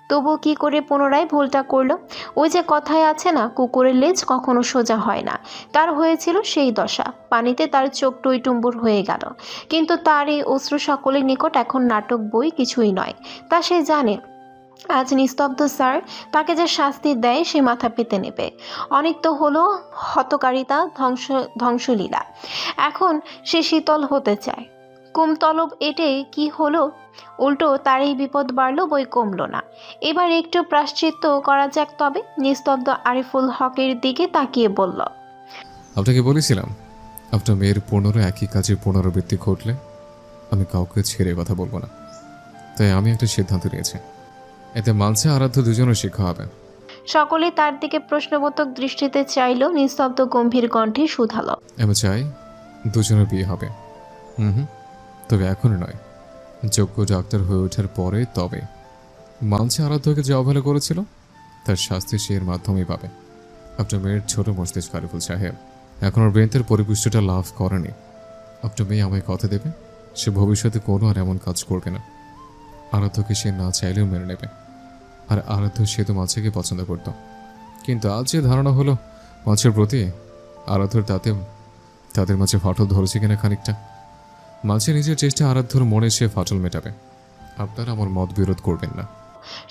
তবু কি করে পুনরায় ভুলটা করলো? ওই যে কথায় আছে না, কুকুরের লেজ কখনো সোজা হয় না, তার হয়েছিল সেই দশা। পানিতে তার চোখ টইটুম্বুর হয়ে গেল। কিন্তু তার এই অশ্রু সকলের নিকট এখন নাটক বই কিছুই নয়। তা সে জানে আজ নিস্তব্ধ স্যার তাকে যে শাস্তি দেয় সে মাথা পেতে নেবে। অনেক তো হলো হতকারিতা, ধ্বংসলীলা। এখন সে শীতল হতে চায়। কুমতলব এটে কি হলো? উল্টো তারই বিপদ বাড়লো, বই কমলো না। এবার একটু প্রায়শ্চিত্ত করা যাক তবে। নিস্তব্ধ আরিফুল হকের দিকে তাকিয়ে বলল, আপনাকে বলেছিলাম আপনার মেয়ের 15 একই কাজে পুনরাবৃত্তি ঘটলে আমি কাউকে ছেড়ে কথা বলবো না। তাই আমি একটা সিদ্ধান্ত নিয়েছি, এতে মানছে আরাধ্য দুজনের শিক্ষা হবে। সকলে তার দিকে প্রশ্নবোধক দৃষ্টিতে চাইল। নিস্তব্ধ গম্ভীর কণ্ঠে শুধালো, আমি চাই দুজনের বিয়ে হবে। হুম, তবে এখনই নয়, যোগ্য ডাক্তার হয়ে ওঠার পরে তবে। মানছে আরাধ্যকে যে অবহেলা করেছিল তার শাস্তি সে এর মাধ্যমেই পাবে। আপনার মেয়ের ছোট মস্তিষ্ক আরিফুল সাহেব, এখন ওর ব্রেনদের পরিপুষ্টিটা লাভ করেনি। আপনার মেয়ে আমায় কথা দেবে সে ভবিষ্যতে কোনো আর এমন কাজ করবে না। আরাধ্যকে সে না চাইলেও মেনে নেবে। আর আরাধ্য সে তো মাছেকে পছন্দ করত, কিন্তু আজ যে ধারণা হলো মাছের প্রতি আরাধ্যর, তাতে তাদের মাঝে ফাটল ধরেছে কিনা খানিকটা। মাঝে নিজের চেষ্টা আরাধ্যর মনে সে ফাটল মেটাবে। আপনারা আমার মত বিরোধ করবেন না।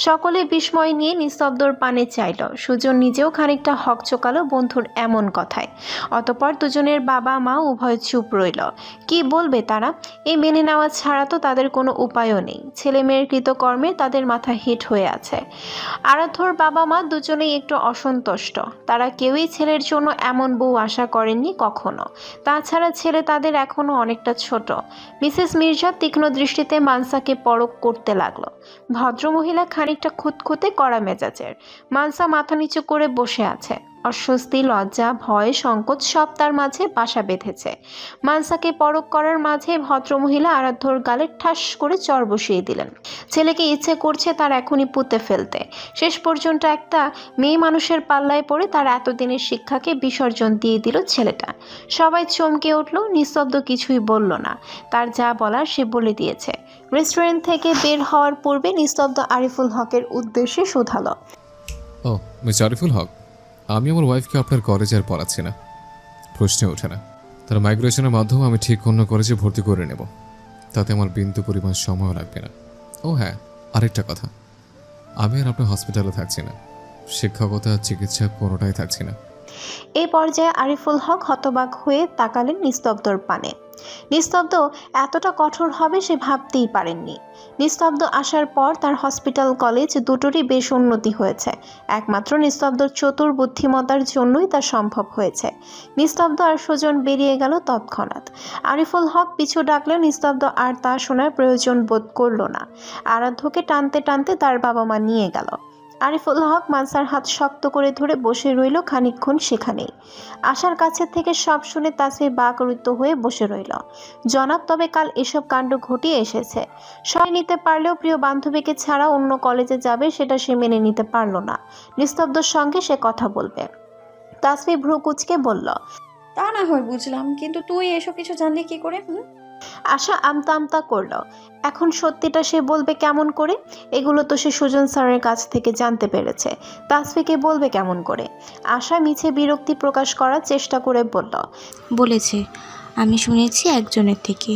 সকলে বিস্ময় নিয়ে নিস্তব্ধর পানে চাইল। সুজন নিজেও খানিকটা হকচকালো বন্ধুর এমন কথায়। অতঃপর দুজনের বাবা মা উভয় চুপ রইল। কি বলবে তারা? এই মেনে নেওয়া ছাড়া তো তাদের কোনো উপায়ও নেই। ছেলে মেয়ের কৃতকর্মে তাদের মাথা হিট হয়ে আছে। আরাধ্যর বাবা মা দুজনেই একটু অসন্তুষ্ট। তারা কেউই ছেলের জন্য এমন বউ আশা করেননি কখনো। তাছাড়া ছেলে তাদের এখনো অনেকটা ছোট। মিসেস মির্জা তীক্ষ্ণ দৃষ্টিতে মানসাকে পরখ করতে লাগলো। ভদ্রমহিলা খানিকটা খুঁতখুঁতে কড়া মেজাজের। মানসা মাথা নিচু করে বসে আছে। অস্বস্তি, লজ্জা, ভয়, সংকোচ সব তার মাঝে বাসা বেঁধেছে। মানসাকে পরখ করার মাঝে ভদ্রমহিলা আরাধ্যর গালে ঠাস করে চর বসিয়ে দিলেন। ছেলেকে ইচ্ছে করছে তার এখনই পুঁতে ফেলতে। শেষ পর্যন্ত একটা মেয়ে মানুষের পাল্লায় পড়ে তার এতদিনের শিক্ষাকে বিসর্জন দিয়ে দিল ছেলেটা। সবাই চমকে উঠল। নিস্তব্ধ কিছুই বলল না। তার যা বলার সে বলে দিয়েছে। রেস্টুরেন্ট থেকে বের হওয়ার পূর্বে নিস্তব্ধ আরিফুল হকের উদ্দেশ্যে শুধালো, ও মিস আরিফুল হক, আমি আমার ওয়াইফকে আপনার কলেজে আর পড়াচ্ছি না, প্রশ্নে ওঠে না। তার মাইগ্রেশনের মাধ্যমে আমি ঠিক অন্য কলেজে ভর্তি করে নেব। তাতে আমার বিন্দু পরিমাণ সময়ও লাগবে না। ও হ্যাঁ, আরেকটা কথা, আমি আর আপনার হসপিটালে থাকছি না, শিক্ষকতা চিকিৎসা কোনোটাই থাকছি না। এই পর্যায়ে আরিফুল হক হতবাক হয়ে তাকালেন নিস্তব্ধর পানে। নিস্তব্ধ এতটা কঠোর হবে সে ভাবতেই পারেননি। নিস্তব্ধ আসার পর তার হসপিটাল কলেজ দুটোরই বেশ উন্নতি হয়েছে। একমাত্র নিস্তব্ধর চতুর বুদ্ধিমত্তার জন্যই তা সম্ভব হয়েছে। নিস্তব্ধ আর সুজন বেরিয়ে গেল তৎক্ষণাৎ। আরিফুল হক পিছু ডাকলেও নিস্তব্ধ আর তা শোনার প্রয়োজন বোধ করল না। আরাধ্যকে টানতে টানতে তার বাবা মা নিয়ে গেল। আরিফুল হক মানসার হাত শক্ত করে ধরে বসে রইল খানিকক্ষণ সেখানেই। আশার কাছে থেকে সব শুনে তাসফি বাকরুদ্ধ হয়ে বসে রইল। জনাব তবে কাল এসব কাণ্ড ঘটিয়ে এসেছে। সয় নিতে পারলেও প্রিয় বান্ধবীকে ছাড়া অন্য কলেজে যাবে সেটা সে মেনে নিতে পারল না। নিস্তব্ধর সঙ্গে সে কথা বলবে। তাসফি ভ্রু কুঁচকে বলল, তা না হয় বুঝলাম, কিন্তু তুই এসব কিছু জানলি কি করে? আশা আমতা আমতা করলো। এখন সত্যিটা সে বলবে কেমন করে? এগুলো তো সে সুজন স্যারের কাছ থেকে জানতে পেরেছে। তাসফিকে বলবে কেমন করে? আশা মিছে বিরক্তি প্রকাশ করার চেষ্টা করে বলল, বলেছে, আমি শুনেছি একজনের থেকে।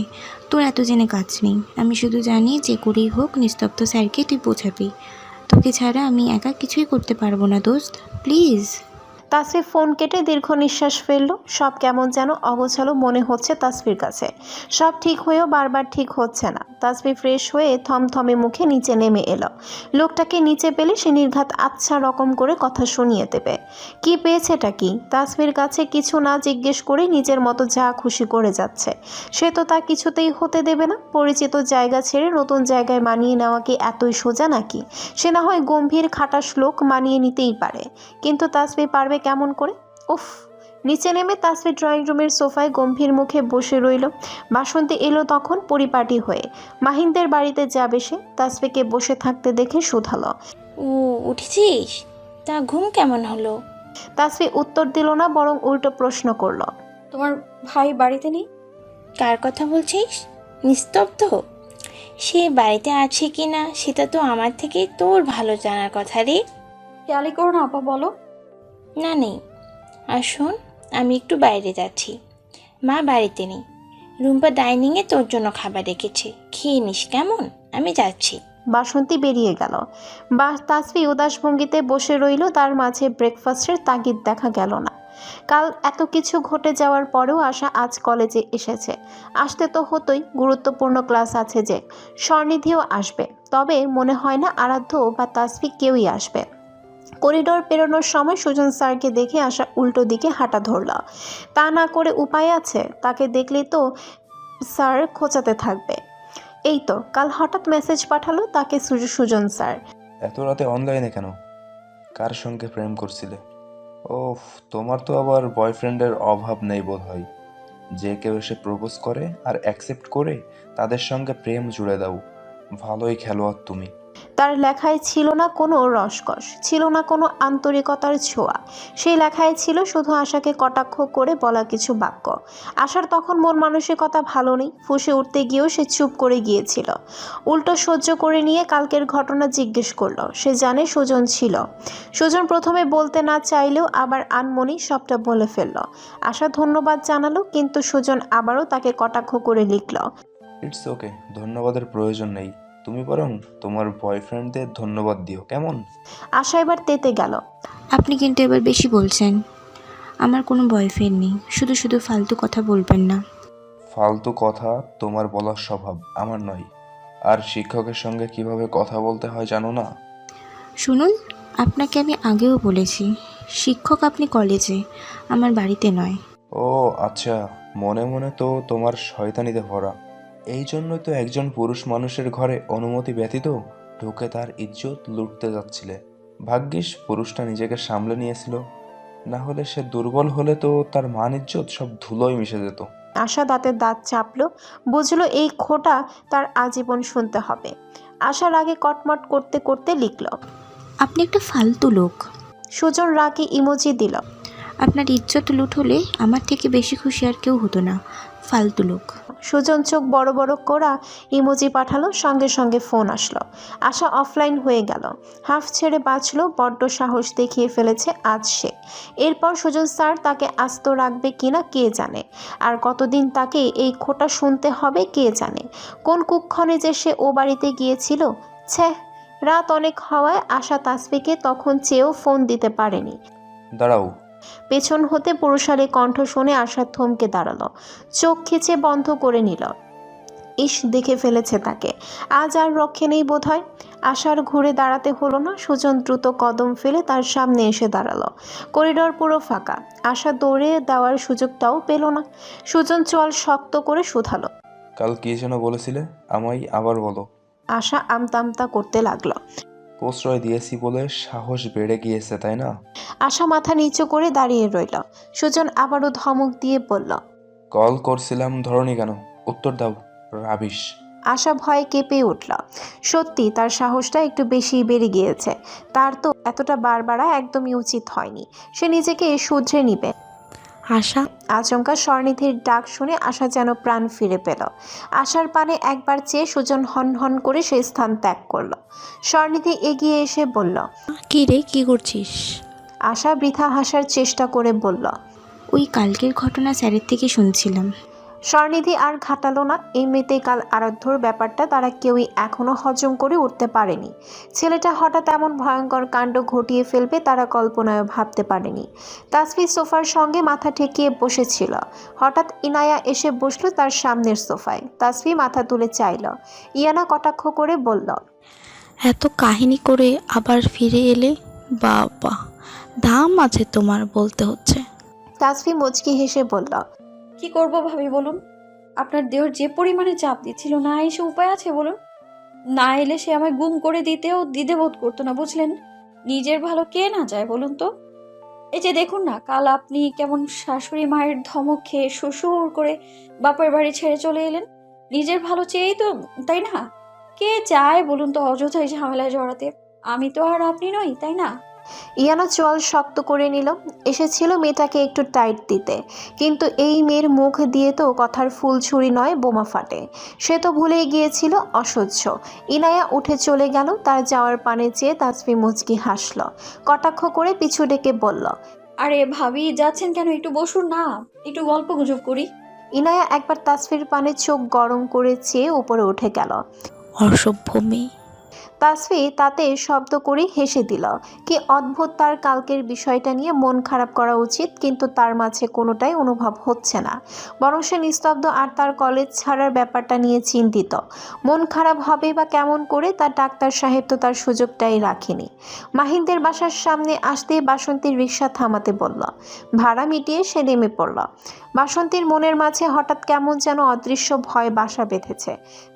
তোর এত জেনে কাজ নেই। আমি শুধু জানি যে করেই হোক নিস্তব্ধ স্যারকে তুই বোঝাবি। তোকে ছাড়া আমি একা কিছুই করতে পারবো না দোস্ত, প্লিজ। তাসফি ফোন কেটে দীর্ঘ নিঃশ্বাস ফেলল। সব কেমন যেন অগোছালো মনে হচ্ছে তাসফির কাছে। সব ঠিক হয়েও বারবার ঠিক হচ্ছে না। তাসফি ফ্রেশ হয়ে থমথমে মুখে নিচে নেমে এলো। লোকটাকে নিচে পেলে সে নির্ঘাত আচ্ছা রকম করে কথা শুনিয়ে দেবে। কি পেয়েছেটা কি? তাসফির কাছে কিছু না জিজ্ঞেস করে নিজের মতো যা খুশি করে যাচ্ছে। সে তো তা কিছুতেই হতে দেবে না। পরিচিত জায়গা ছেড়ে নতুন জায়গায় মানিয়ে নেওয়া কি এতই সোজা নাকি? সে না হয় গম্ভীর খাটাস লোক, মানিয়ে নিতেই পারে, কিন্তু তাসফি পারবে কেমন করে? উফ! নিচে নেমে তাসফি ড্রয়িং রুমের সোফায় গম্ভীর মুখে বসে রইল। বাসন্তী এলো তখন পরিপাটি হয়ে। মাহিনদের বাড়িতে যাবে সে। তাসফিকে বসে থাকতে দেখে শুধালো, ও উঠেছিস? তা ঘুম কেমন হলো? তাসফি উত্তর দিল না, বরং উল্টো প্রশ্ন করল, তোমার ভাই বাড়িতে নেই? কার কথা বলছিস? নিস্তব্ধ? সে বাড়িতে আছে কি না সেটা তো আমার থেকে তোর ভালো জানার কথা রে। খেয়ালই করো না আপা, বলো। না নেই। আর শোন, আমি একটু বাইরে যাচ্ছি, মা বাড়িতে নেই। রুম্পা ডাইনিংয়ে তোর জন্য খাবার রেখেছে, খেয়ে নিস কেমন? আমি যাচ্ছি। বাসন্তী বেরিয়ে গেল। তাসফি উদাস ভঙ্গিতে বসে রইল, তার মাঝে ব্রেকফাস্টের তাগিদ দেখা গেল না। কাল এত কিছু ঘটে যাওয়ার পরেও আশা আজ কলেজে এসেছে। আসতে তো হতোই, গুরুত্বপূর্ণ ক্লাস আছে যে। স্বর্ণিধিও আসবে, তবে মনে হয় না আরাধ্য বা তাসফি কেউই আসবে। করিডোর পেরোনোর সময় সুজন স্যারকে দেখে আশা উল্টো দিকে হাঁটা ধরল। তা না করে উপায় আছে? তাকে দেখলেই তো স্যার খোঁচাতে থাকবে। এই তো কাল হঠাৎ মেসেজ পাঠালো তাকে সুজন স্যার। এত রাতে অনলাইনে কেন? কার সঙ্গে প্রেম করছিলে? ওফ, তোমার তো আবার বয়ফ্রেন্ডের অভাব নেই বোধহয়। যে কেউ এসে প্রপোজ করে আর অ্যাকসেপ্ট করে তাদের সঙ্গে প্রেম জুড়ে দাও। ভালোই খেলোয়াড় তুমি। তার লেখায় ছিল না কোনো রসকস, ছিল না কোনো আন্তরিকতার ছোঁয়া। সেই লেখায় ছিল শুধু আশাকে কটাক্ষ করে বলা কিছু বাক্য। আশার তখন মন মানসিকতা ভালো নেই, ফুঁসে উঠতে গিয়েও সে চুপ করে গিয়েছিল। উল্টো সহ্য করে নিয়ে কালকের ঘটনা জিজ্ঞেস করলো। সে জানে সুজন ছিল। সুজন প্রথমে বলতে না চাইলেও আবার আনমনি সবটা বলে ফেলল। আশা ধন্যবাদ জানালো, কিন্তু সুজন আবারও তাকে কটাক্ষ করে লিখল। ইটস ওকে, ধন্যবাদের প্রয়োজন নেই। তুমি বরং তোমার বয়ফ্রেন্ডদের ধন্যবাদ দিও, কেমন? আশা এবার তেতে গেল। আপনি কিন্তু এবার বেশি বলছেন। আমার কোনো বয়ফ্রেন্ড নেই, শুধু শুধু ফালতু কথা বলবেন না। ফালতু কথা তোমার বলার স্বভাব, আমার নয়। আর শিক্ষকের সঙ্গে কিভাবে কথা বলতে হয় জানো না? শুনুন, আপনাকে আমি আগেও বলেছি, শিক্ষক আপনি কলেজে, আমার বাড়িতে নয়। ও আচ্ছা, মনে মনে তো তোমার শয়তানিতে ভরা। এই জন্যই তো একজন পুরুষ মানুষের ঘরে অনুমতি ব্যতীত ঢুকে তার ইজ্জত লুটতে যাচ্ছিলে। ভাগ্যিস পুরুষটা নিজেকে সামলে নিয়েছিল, না হলে সে দুর্বল হলে তো তার মান ইজ্জত সব ধুলোয় মিশে যেত। আশা দাঁতে দাঁত চাপলো, বুঝলো এই খোঁটা তার আজীবন শুনতে হবে। আশার আগে কটমট করতে করতে লিখল। আপনি একটা ফালতু লোক। সুজন রাগে ইমোজি দিল। আপনার ইজ্জত লুট হলে আমার থেকে বেশি খুশি আর কেউ হতো না। ফালতু লোক। সুজন চোখ বড় বড় করা ইমোজি পাঠালো, সঙ্গে সঙ্গে ফোন আসলো। আশা অফলাইন হয়ে গেল। হাফ ছেড়ে বাঁচলো, বড্ড সাহস দেখিয়ে ফেলেছে আজ সে। এরপর সুজন স্যার তাকে আস্ত রাখবে কিনা কে জানে, আর কতদিন তাকে এই খোঁটা শুনতে হবে কে জানে। কোন কুক্ষণে যে সে ও বাড়িতে গিয়েছিল। ছ্যাঃ, রাত অনেক হওয়ায় আশা তাসফিকে তখন চেয়েও ফোন দিতে পারেনি। দাঁড়াও। পেছন হতে পুরুষালী কণ্ঠ শুনে আশা থমকে দাঁড়ালো, চোখ খিচে বন্ধ করে নিল। ইস, দেখে ফেলেছে তাকে, আজ আর রক্ষে নেই বোধহয়। আশার ঘুরে দাঁড়াতে হলো না, সুজন দ্রুত কদম ফেলে তার সামনে এসে দাঁড়ালো। করিডোর পুরো ফাঁকা, আশা দৌড়ে দেওয়ার সুযোগটাও পেল না। সুজন চোয়াল শক্ত করে শুধালো। কাল কি যেন বলেছিলে, আমায় আবার বলো। আশা আমতা আমতা করতে লাগলো। প্রশ্রয় দিয়েছি বলে সাহস বেড়ে গিয়েছে, তাই না? আশা মাথা নিচু করে দাঁড়িয়ে রইল। সুজন আবারও ধমক দিয়ে বলল। কল করছিলাম, ধরনি কেন? উত্তর দাও, রাবিশ। আশা ভয়ে কেঁপে উঠল। সত্যি তার সাহসটা একটু বেশি বেড়ে গিয়েছে। তার তো এতটা বাড়বাড়া একদমই উচিত হয়নি। সে নিজেকে শুধরে নিবে। আশা, আচমকা স্বর্ণিধির ডাক শুনে আশা যেন প্রাণ ফিরে পেল। আশার পানে একবার চেয়ে সুজন হন হন করে সেই স্থান ত্যাগ করল। স্বর্ণিধি এগিয়ে এসে বলল। কি রে, কি করছিস? আশা বৃথা হাসার চেষ্টা করে বলল। ওই কালকের ঘটনা স্যারের থেকে শুনছিলাম। স্বর্ণিধি আর ঘাটালো না। এমনিতেই কাল আরাধ্যর ব্যাপারটা তারা কেউই এখনো হজম করে উঠতে পারেনি। ছেলেটা হঠাৎ এমন ভয়ঙ্কর কাণ্ড ঘটিয়ে ফেলবে তারা কল্পনায় ভাবতে পারেনি। তাসফি সোফার সঙ্গে মাথা ঠেকিয়ে বসেছিল। হঠাৎ ইনায়া এসে বসলো তার সামনের সোফায়। তাসফি মাথা তুলে চাইল। ইয়ানা কটাক্ষ করে বলল। এত কাহিনী করে আবার ফিরে এলে? বাবা, দাম আছে তোমার, বলতে হচ্ছে। তাসফি মুচকি হেসে বলল। কি করব ভাবি বলুন? আপনার দেওর যে পরিমাণে চাপ দিচ্ছিল, না এসে উপায় আছে বলুন? না এলে সে আমায় গুম করে দিতেও দ্বিধাবোধ করতো না, বুঝলেন? নিজের ভালো কে না চায় বলুন তো? এই যে দেখুন না, কাল আপনি কেমন শাশুড়ি মায়ের ধমক খেয়ে শ্বশুর করে বাপের বাড়ি ছেড়ে চলে এলেন। নিজের ভালো চেয়েই তো, তাই না? কে চায় বলুন তো অযথাই ঝামেলায় জড়াতে? আমি তো আর আপনি নই, তাই না? ইয়ানা চোয়াল শক্ত করে নিল। এসেছিল মেয়েটাকে একটু টাইট দিতে, কিন্তু এই মেয়ের মুখ দিয়ে তো কথার ফুলছুরি নয়, বোমা ফাটে। সে তো ভুলেই গিয়েছিল অসহ্য। ইনায়া উঠে চলে গেল। তার যাওয়ার পানে চেয়ে তাসফি মুচকি হাসল, কটাক্ষ করে পিছু ডেকে বলল, আরে ভাবি যাচ্ছেন কেন? একটু বসুন না, একটু গল্প গুজব করি। ইনায়া একবার তাসফির পানে চোখ গরম করে চেয়ে উপরে উঠে গেল। অসভ্য মেয়ে। তাসফি তাতে শব্দ করে হেসে দিল। কি অদ্ভুত, তার কালকের বিষয়টা নিয়ে মন খারাপ করা উচিত, কিন্তু তার মাঝে কোনোটাই অনুভব হচ্ছে না। বরং সে নিস্তব্ধ আর তার কলেজ ছাড়ার ব্যাপারটা নিয়ে চিন্তিত। মন খারাপ হবে বা কেমন করে, তার ডাক্তার সাহেব তো তার সুযোগটাই রাখেনি। মাহিনদের বাসার সামনে আসতেই বাসন্তীর রিকশা থামাতে বলল। ভাড়া মিটিয়ে সে নেমে পড়ল। বাসন্তীর মনের মাঝে হঠাৎ কেমন যেন অদৃশ্য ভয় বাসা বেঁধেছে।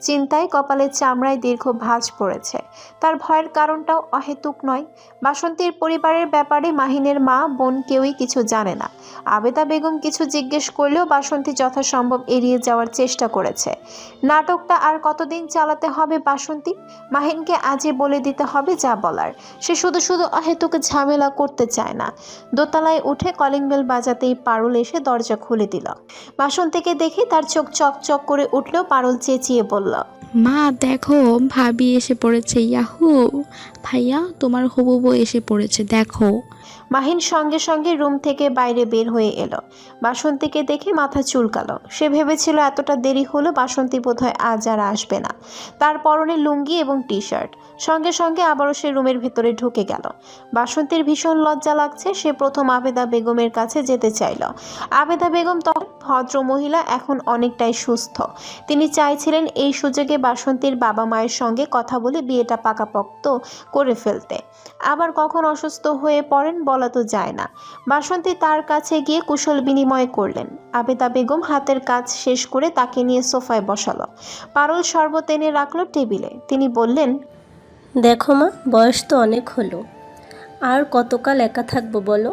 চিন্তায় কপালের চামড়ায় দীর্ঘ ভাঁজ পড়েছে। তার ভয়ের কারণটাও অহেতুক নয়। বাসন্তীর পরিবারের ব্যাপারে মাহিনের মা বোন কেউই কিছু জানে না। আবেদা বেগম কিছু জিজ্ঞেস করলেও বাসন্তী যথাসম্ভব এড়িয়ে যাওয়ার চেষ্টা করেছে। নাটকটা আর কতদিন চালাতে হবে বাসন্তী? মাহিনকে আজই বলে দিতে হবে যা বলার। সে শুধু শুধু অহেতুক ঝামেলা করতে চায় না। দোতলায় উঠে কলিং বেল বাজাতেই পারুল এসে দরজা খুলে দিল। বাসন্তীকে দেখে তার চোখ চকচক করে উঠলেও পারুল চেঁচিয়ে বলল, মা দেখো, ভাবি এসে পড়েছে। ইয়াহু, ভাইয়া তোমার হবু বউ এসে পড়েছে, দেখো। মাহিন সঙ্গে সঙ্গে রুম থেকে বাইরে বের হয়ে এলো। বাসন্তীকে দেখে মাথা চুলকালো। সে ভেবেছিল এতটা দেরি হলো বাসন্তী বোধহয় আজ আর আসবে না। তার পরনে লুঙ্গি এবং টি শার্ট। সঙ্গে সঙ্গে আবারও সে রুমের ভেতরে ঢুকে গেল। বাসন্তীর ভীষণ লজ্জা লাগছে। সে প্রথম আবেদা বেগমের কাছে যেতে চাইল। আবেদা বেগম তখন ভদ্র মহিলা, এখন অনেকটাই সুস্থ। তিনি চাইছিলেন এই সুযোগে বাসন্তীর বাবা মায়ের সঙ্গে কথা বলে বিয়েটা পাকাপোক্ত করে ফেলতে। আবার কখন অসুস্থ হয়ে পড়েন বলা তো যায় না। বাসন্তী তার কাছে গিয়ে কুশল বিনিময় করলেন। আবেদা বেগম হাতের কাজ শেষ করে তাকে নিয়ে সোফায় বসালো। পারুল শরবত এনে রাখলো টেবিলে। তিনি বললেন, দেখো মা, বয়স তো অনেক হলো, আর কতকাল একা থাকবো বলো?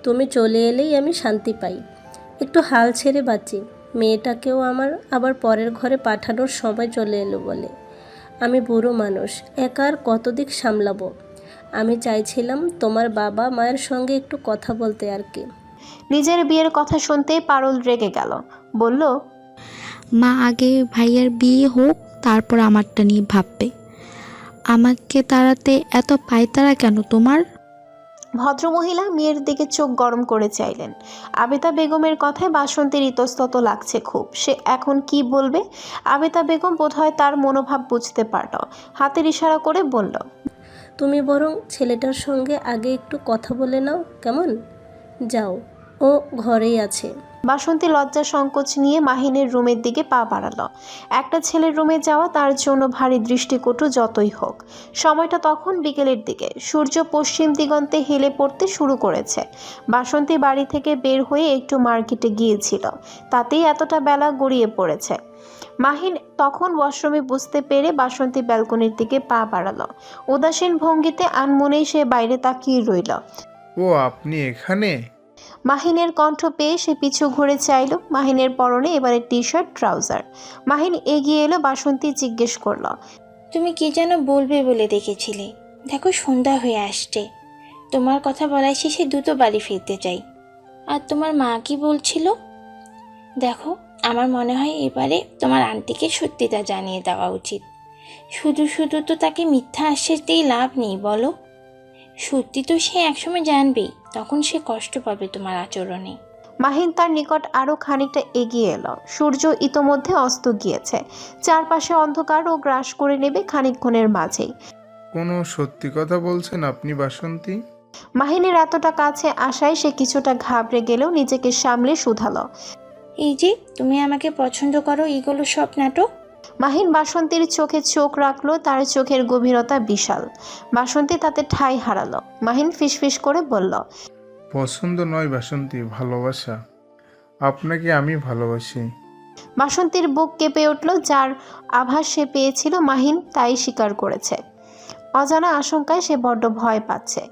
তুমি চলে এলেই আমি শান্তি পাই, একটু হাল ছেড়ে বাঁচি। মেয়েটাকেও আমার আবার পরের ঘরে পাঠানোর সময় চলে এলো বলে। আমি বুড়ো মানুষ, একা আর কত দিক সামলাবো। আমি চাইছিলাম তোমার বাবা মায়ের সঙ্গে একটু কথা বলতে আর কি। নিজের বিয়ের কথা শুনতেই পারুল রেগে গেল। বলল, মা আগে ভাইয়ার বিয়ে হোক, তারপর আমারটা নিয়ে ভাববে। আমাকে তাড়াতে এত পায়তারা কেন তোমার? ভদ্রমহিলা মেয়ের দিকে চোখ গরম করে চাইলেন। আবেদা বেগমের কথায় বাসন্তীর ইতস্তত লাগছে খুব। সে এখন কি বলবে? আবেদা বেগম বোধহয় তার মনোভাব বুঝতে পারল। হাতের ইশারা করে বলল, তুমি বরং ছেলেটার সঙ্গে আগে একটু কথা বলে নাও, কেমন? যাও, ও ঘরেই আছে। বাসন্তী লজ্জা সংকোচ নিয়ে মাহিনের রুমের দিকে পা বাড়ালো। একটা ছেলের রুমে যাওয়া তার জন্য ভারী দৃষ্টিকটু যতই হোক। সময়টা তখন বিকেলের দিকে। সূর্য পশ্চিম দিগন্তে হেলে পড়তে শুরু করেছে। বাসন্তী বাড়ি থেকে বের হয়ে একটু মার্কেটে গিয়েছিল, তাতেই এতটা বেলা গড়িয়ে পড়েছে। মাহিন তখন ওয়াশরুমে বুঝতে পেরে বাসন্তী ব্যালকনির দিকে পা বাড়ালো। উদাসীন ভঙ্গিতে আনমনেই সে বাইরে তাকিয়ে রইল। ও আপনি এখানে? মাহিনের কণ্ঠ পেয়ে সে পিছু ঘুরে চাইল। মাহিনের পরনে এবারে টি শার্ট ট্রাউজার। মাহিন এগিয়ে এলো। বাসন্তী জিজ্ঞেস করল, তুমি কি যেন বলবে বলে দেখেছিলে? দেখো সন্ধ্যা হয়ে আসছে, তোমার কথা বলার শেষে দ্রুত বাড়ি ফিরতে চাই। আর তোমার মা কি বলছিল? দেখো, আমার মনে হয় এবারে তোমার আন্টিকে সত্যিটা জানিয়ে দেওয়া উচিত। শুধু শুধু তো তাকে মিথ্যা আশ্বাস দিয়ে লাভ নেই বলো। সত্যি তো সে একসময় জানবেই, তখন সে কষ্ট পাবে তোমার আচরণে। মাহিন তার নিকট আরো খানিকটা এগিয়ে এলো। সূর্য ইতোমধ্যে অস্ত গিয়েছে। চারপাশে অন্ধকার ও গ্রাস করে নেবে খানিকক্ষণের মাঝেই। কোনো সত্যি কথা বলছেন আপনি বাসন্তী? মাহিনের এতটা কাছে আসায় সে কিছুটা ঘাবড়ে গেলেও নিজেকে সামলে শুধালো, এই যে তুমি আমাকে পছন্দ করো, এগুলো সব নাটক। মাহিন বাসন্তীর চোখে চোখ রাখলো। তার চোখের গভীরতা বিশাল। বাসন্তী তাতে ঠাঁই হারালো। মাহিন ফিসফিস করে বলল, পছন্দ নয় বাসন্তী, ভালোবাসা। আপনাকে আমি ভালোবাসি। বাসন্তীর বুক কেঁপে উঠল। যার আভাস সে পেয়েছিল মাহিন তাই স্বীকার করেছে। অজানা আশঙ্কায় সে বড্ড ভয় পাচ্ছে।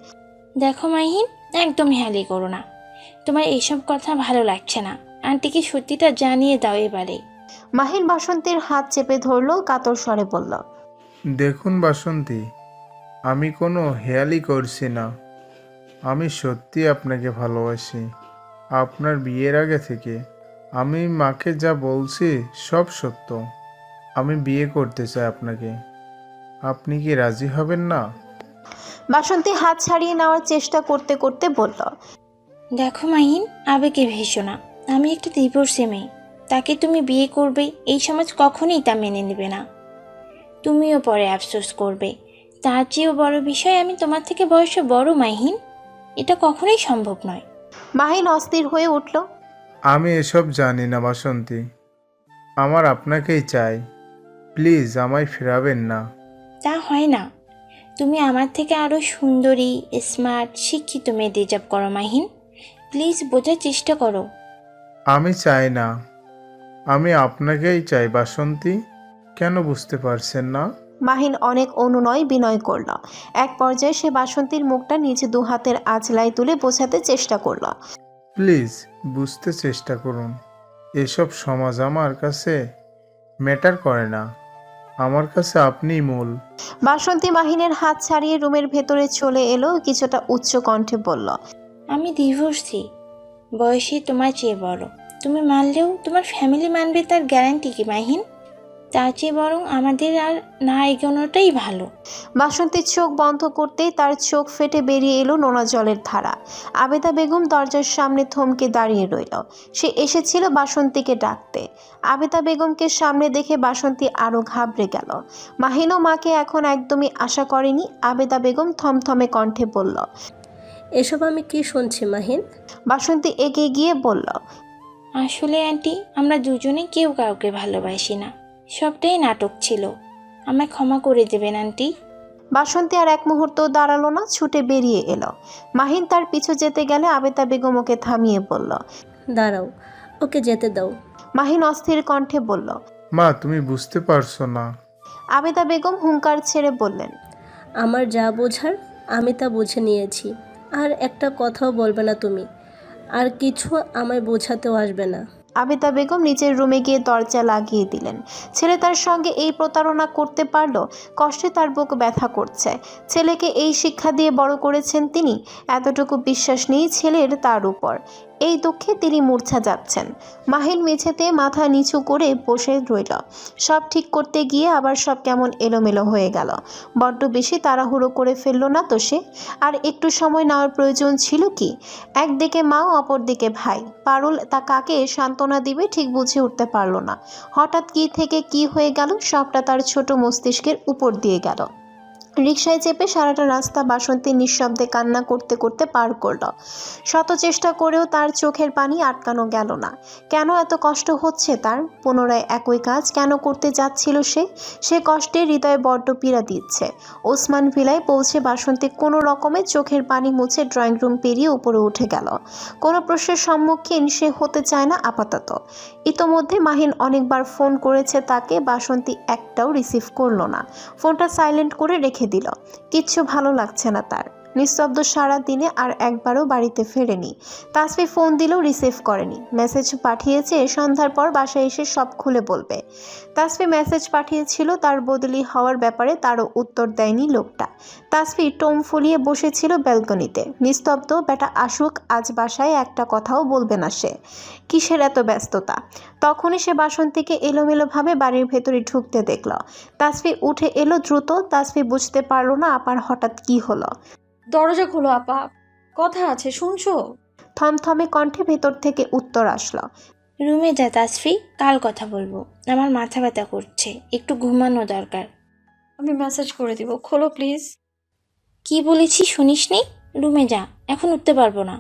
দেখো মাহিন, একদম হেয়ালি করো না। তোমার এইসব কথা ভালো লাগছে না। আন্টিকে সত্যিটা জানিয়ে দাও এবারে। মাহিন বাসন্তীর হাত চেপে ধরল, কাতর স্বরে বলল, দেখুন বাসন্তী, আমি কোনো হেয়ালি করছি না। আমি সত্যি আপনাকে ভালোবাসি। আপনার বিয়ের আগে থেকে আমি মাকে যা বলছি সব সত্য। আমি বিয়ে করতে চাই আপনাকে। আপনি কি রাজি হবেন না? বাসন্তী হাত ছাড়িয়ে নেওয়ার চেষ্টা করতে করতে বলল, দেখো মাহিন, আবেগে ভেসো না। আমি একটা ডিভোর্সি মেয়ে। তাকে তুমি বিয়ে করবে, এই সমাজ কখনোই তা মেনে নেবে না। তুমিও পরে আফসোস করবে। তার চেয়েও বড় বিষয়, আমি তোমার থেকে বয়সে বড় মাহিন। এটা কখনোই সম্ভব নয়। মাহিন অস্থির হয়ে উঠল। আমি এসব জানি না বাসন্তী। আমার আপনাকেই চাই। প্লিজ আমায় ফেরাবেন না। তা হয় না। তুমি আমার থেকে আরও সুন্দরী, স্মার্ট, শিক্ষিত মেয়ে ডিজার্ভ করো মাহিন। প্লিজ বোঝার চেষ্টা করো। আমি চাই না। আমি আপনাকেই চাই বাসন্তী। কেন বুঝতে পারছেন না? মাহিন অনেক অনুনয় বিনয় করল। এক পর্যায়ে সে বাসন্তীর মুখটা নিচে দু হাতের আঁচলায় তুলে বোঝাতে চেষ্টা করল। প্লিজ বুঝতে চেষ্টা করুন। এসব সমাজ আমার কাছে ম্যাটার করে না। আমার কাছে আপনিই মূল। বাসন্তী মাহিনের হাত ছাড়িয়ে রুমের ভেতরে চলে এলো, কিছুটা উচ্চ কণ্ঠে বলল, আমি ডিভোর্সি, বয়সে তোমার চেয়ে বড়। তুমি মানলেও তোমার ফ্যামিলি মানবে তার গ্যারান্টি কি মাহিন? তার চেয়ে বরং আমাদের আর না এগোনোটাই ভালো। বাসন্তীর চোখ বন্ধ করতেই তার চোখ ফেটে বেরিয়ে এলো নোনা জলের ধারা। আবেদা বেগম দরজার সামনে থমকে দাঁড়িয়ে রইল। সে এসেছিল বাসন্তীকে ডাকতে। আবেদা বেগমকে সামনে দেখে বাসন্তী আরো ঘাবড়ে গেল। মাহিনও মাকে এখন একদমই আশা করেনি। আবেদা বেগম থমথমে কণ্ঠে বলল। এসব আমি কি শুনছি মাহিন? বাসন্তী এগিয়ে গিয়ে বলল, আসলে আন্টি, আমরা দুজনে কেউ কাউকে ভালোবাসি না। সবটাই নাটক ছিল। আমায় ক্ষমা করে দেবেন আন্টি। বাসন্তী আর এক মুহূর্ত দাঁড়ালো না, ছুটে বেরিয়ে এলো। মাহিন তার পিছু যেতে গেলে আবেদা বেগম ওকে থামিয়ে বলল। দাঁড়াও, ওকে যেতে দাও। মাহিন অস্থির কণ্ঠে বলল। মা, তুমি বুঝতে পারছো না। আবেদা বেগম হুঙ্কার ছেড়ে বললেন, আমার যা বোঝার আমি তা বুঝে নিয়েছি। আর একটা কথাও বলবে না তুমি। আর কিছু আমায় বোঝাতেও আসবে না। আবেদা বেগম নিজের রুমে গিয়ে দরজা লাগিয়ে দিলেন। ছেলে তার সঙ্গে এই প্রতারণা করতে পারলো। কষ্টে তার বুক ব্যথা করছে। ছেলেকে এই শিক্ষা দিয়ে বড় করেছেন তিনি। এতটুকু বিশ্বাস নেই ছেলের তার উপর। এই দুঃখে তিনি মূর্ছা যাচ্ছেন। মাহিন মেঝেতে মাথা নিচু করে বসে রইল। সব ঠিক করতে গিয়ে আবার সব কেমন এলোমেলো হয়ে গেল। বড্ড বেশি তাড়াহুড়ো করে ফেলল না তো সে? আর একটু সময় নেওয়ার প্রয়োজন ছিল কি? একদিকে মা, অপরদিকে ভাই। পারুল তা কাকে সান্ত্বনা দিবে ঠিক বুঝে উঠতে পারল না। হঠাৎ কি থেকে কি হয়ে গেল, সবটা তার ছোট মস্তিষ্কের উপর দিয়ে গেল। রিকশায় চেপে সারাটা রাস্তা বাসন্তী নিঃশব্দে কান্না করতে করতে পার করল। শত চেষ্টা করেও তার চোখের পানি আটকানো গেল না। কেন এত কষ্ট হচ্ছে তার? পুনরায় একই কাজ কেন করতে যাচ্ছিল সে? সে কষ্টে হৃদয়ে বড্ড পীড়া দিচ্ছে। ওসমান ভিলায় পৌঁছে বাসন্তী কোনো রকমে চোখের পানি মুছে ড্রয়িং রুম পেরিয়ে উপরে উঠে গেল। কোনো প্রশ্নের সম্মুখীন সে হতে চায় না আপাতত। ইতোমধ্যে মাহিন অনেকবার ফোন করেছে তাকে, বাসন্তী একটাও রিসিভ করলো না। ফোনটা সাইলেন্ট করে রেখে দিল। কিচ্ছু ভালো লাগছে না তার। নিস্তব্ধ সারা দিনে আর একবারও বাড়িতে ফেরেনি। তাসফি ফোন দিলেও রিসিভ করেনি। মেসেজ পাঠিয়েছে সন্ধ্যার পর বাসায় এসে সব খুলে বলবে। তাসফি মেসেজ পাঠিয়েছিল তার বদলি হওয়ার ব্যাপারে, তারও উত্তর দেয়নি লোকটা। তাসফি টোম ফুলিয়ে বসেছিল ব্যালকনিতে। নিস্তব্ধ, বেটা আসুক আজ বাসায়, একটা কথাও বলবে না সে। কিসের এত ব্যস্ততা? তখনই সে বাসন্তীকে এলোমেলোভাবে বাড়ির ভেতরে ঢুকতে দেখল। তাসফি উঠে এলো দ্রুত। তাসফি বুঝতে পারল না আপার হঠাৎ কি হলো। দরজা খোলো আপা, কথা আছে, শুনছো? থমথমে কণ্ঠে ভেতর থেকে উত্তর আসলো। রুমে যা তাসফি, কাল কথা বলবো। আমার মাথা ব্যথা করছে, একটু ঘুমানো দরকার। আমি মেসেজ করে দিব, খোলো প্লিজ। কি বলেছি শুনিসনি? রুমে যা, এখন উঠতে পারবো না।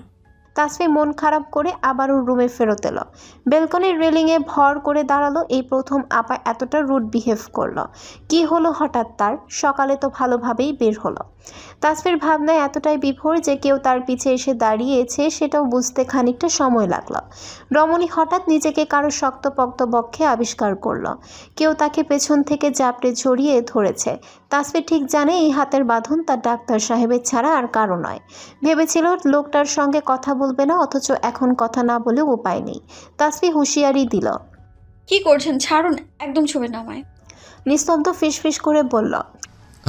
তাসফি মন খারাপ করে আবারও রুমে ফেরত এলো। বেলকনির রেলিংয়ে ভর করে দাঁড়ালো। এই প্রথম আপা এতটা রুড বিহেভ করলো। কি হলো হঠাৎ তার? সকালে তো ভালোভাবেই বের হলো। তাসফির ভাবনায় এতটাই বিভোর যে কেউ তার পিছে এসে দাঁড়িয়েছে সেটাও বুঝতে খানিকটা সময় লাগলো। রমণী হঠাৎ নিজেকে কারো শক্তপোক্ত বক্ষে আবিষ্কার করলো। কেউ তাকে পেছন থেকে জাপটে জড়িয়ে ধরেছে। তাসফি ঠিক জানে এই হাতের বাঁধন তার ডাক্তার সাহেবের ছাড়া আর কারো নয়। ভেবেছিল লোকটার সঙ্গে কথা বলবে না, অথচ এখন কথা না বলেও উপায় নেই। তাসফি হুঁশিয়ারি দিল, কি করছেন? ছাড়ুন, একদম ছুঁবে না আমায়। নিস্তব্ধ ফিসফিস করে বলল,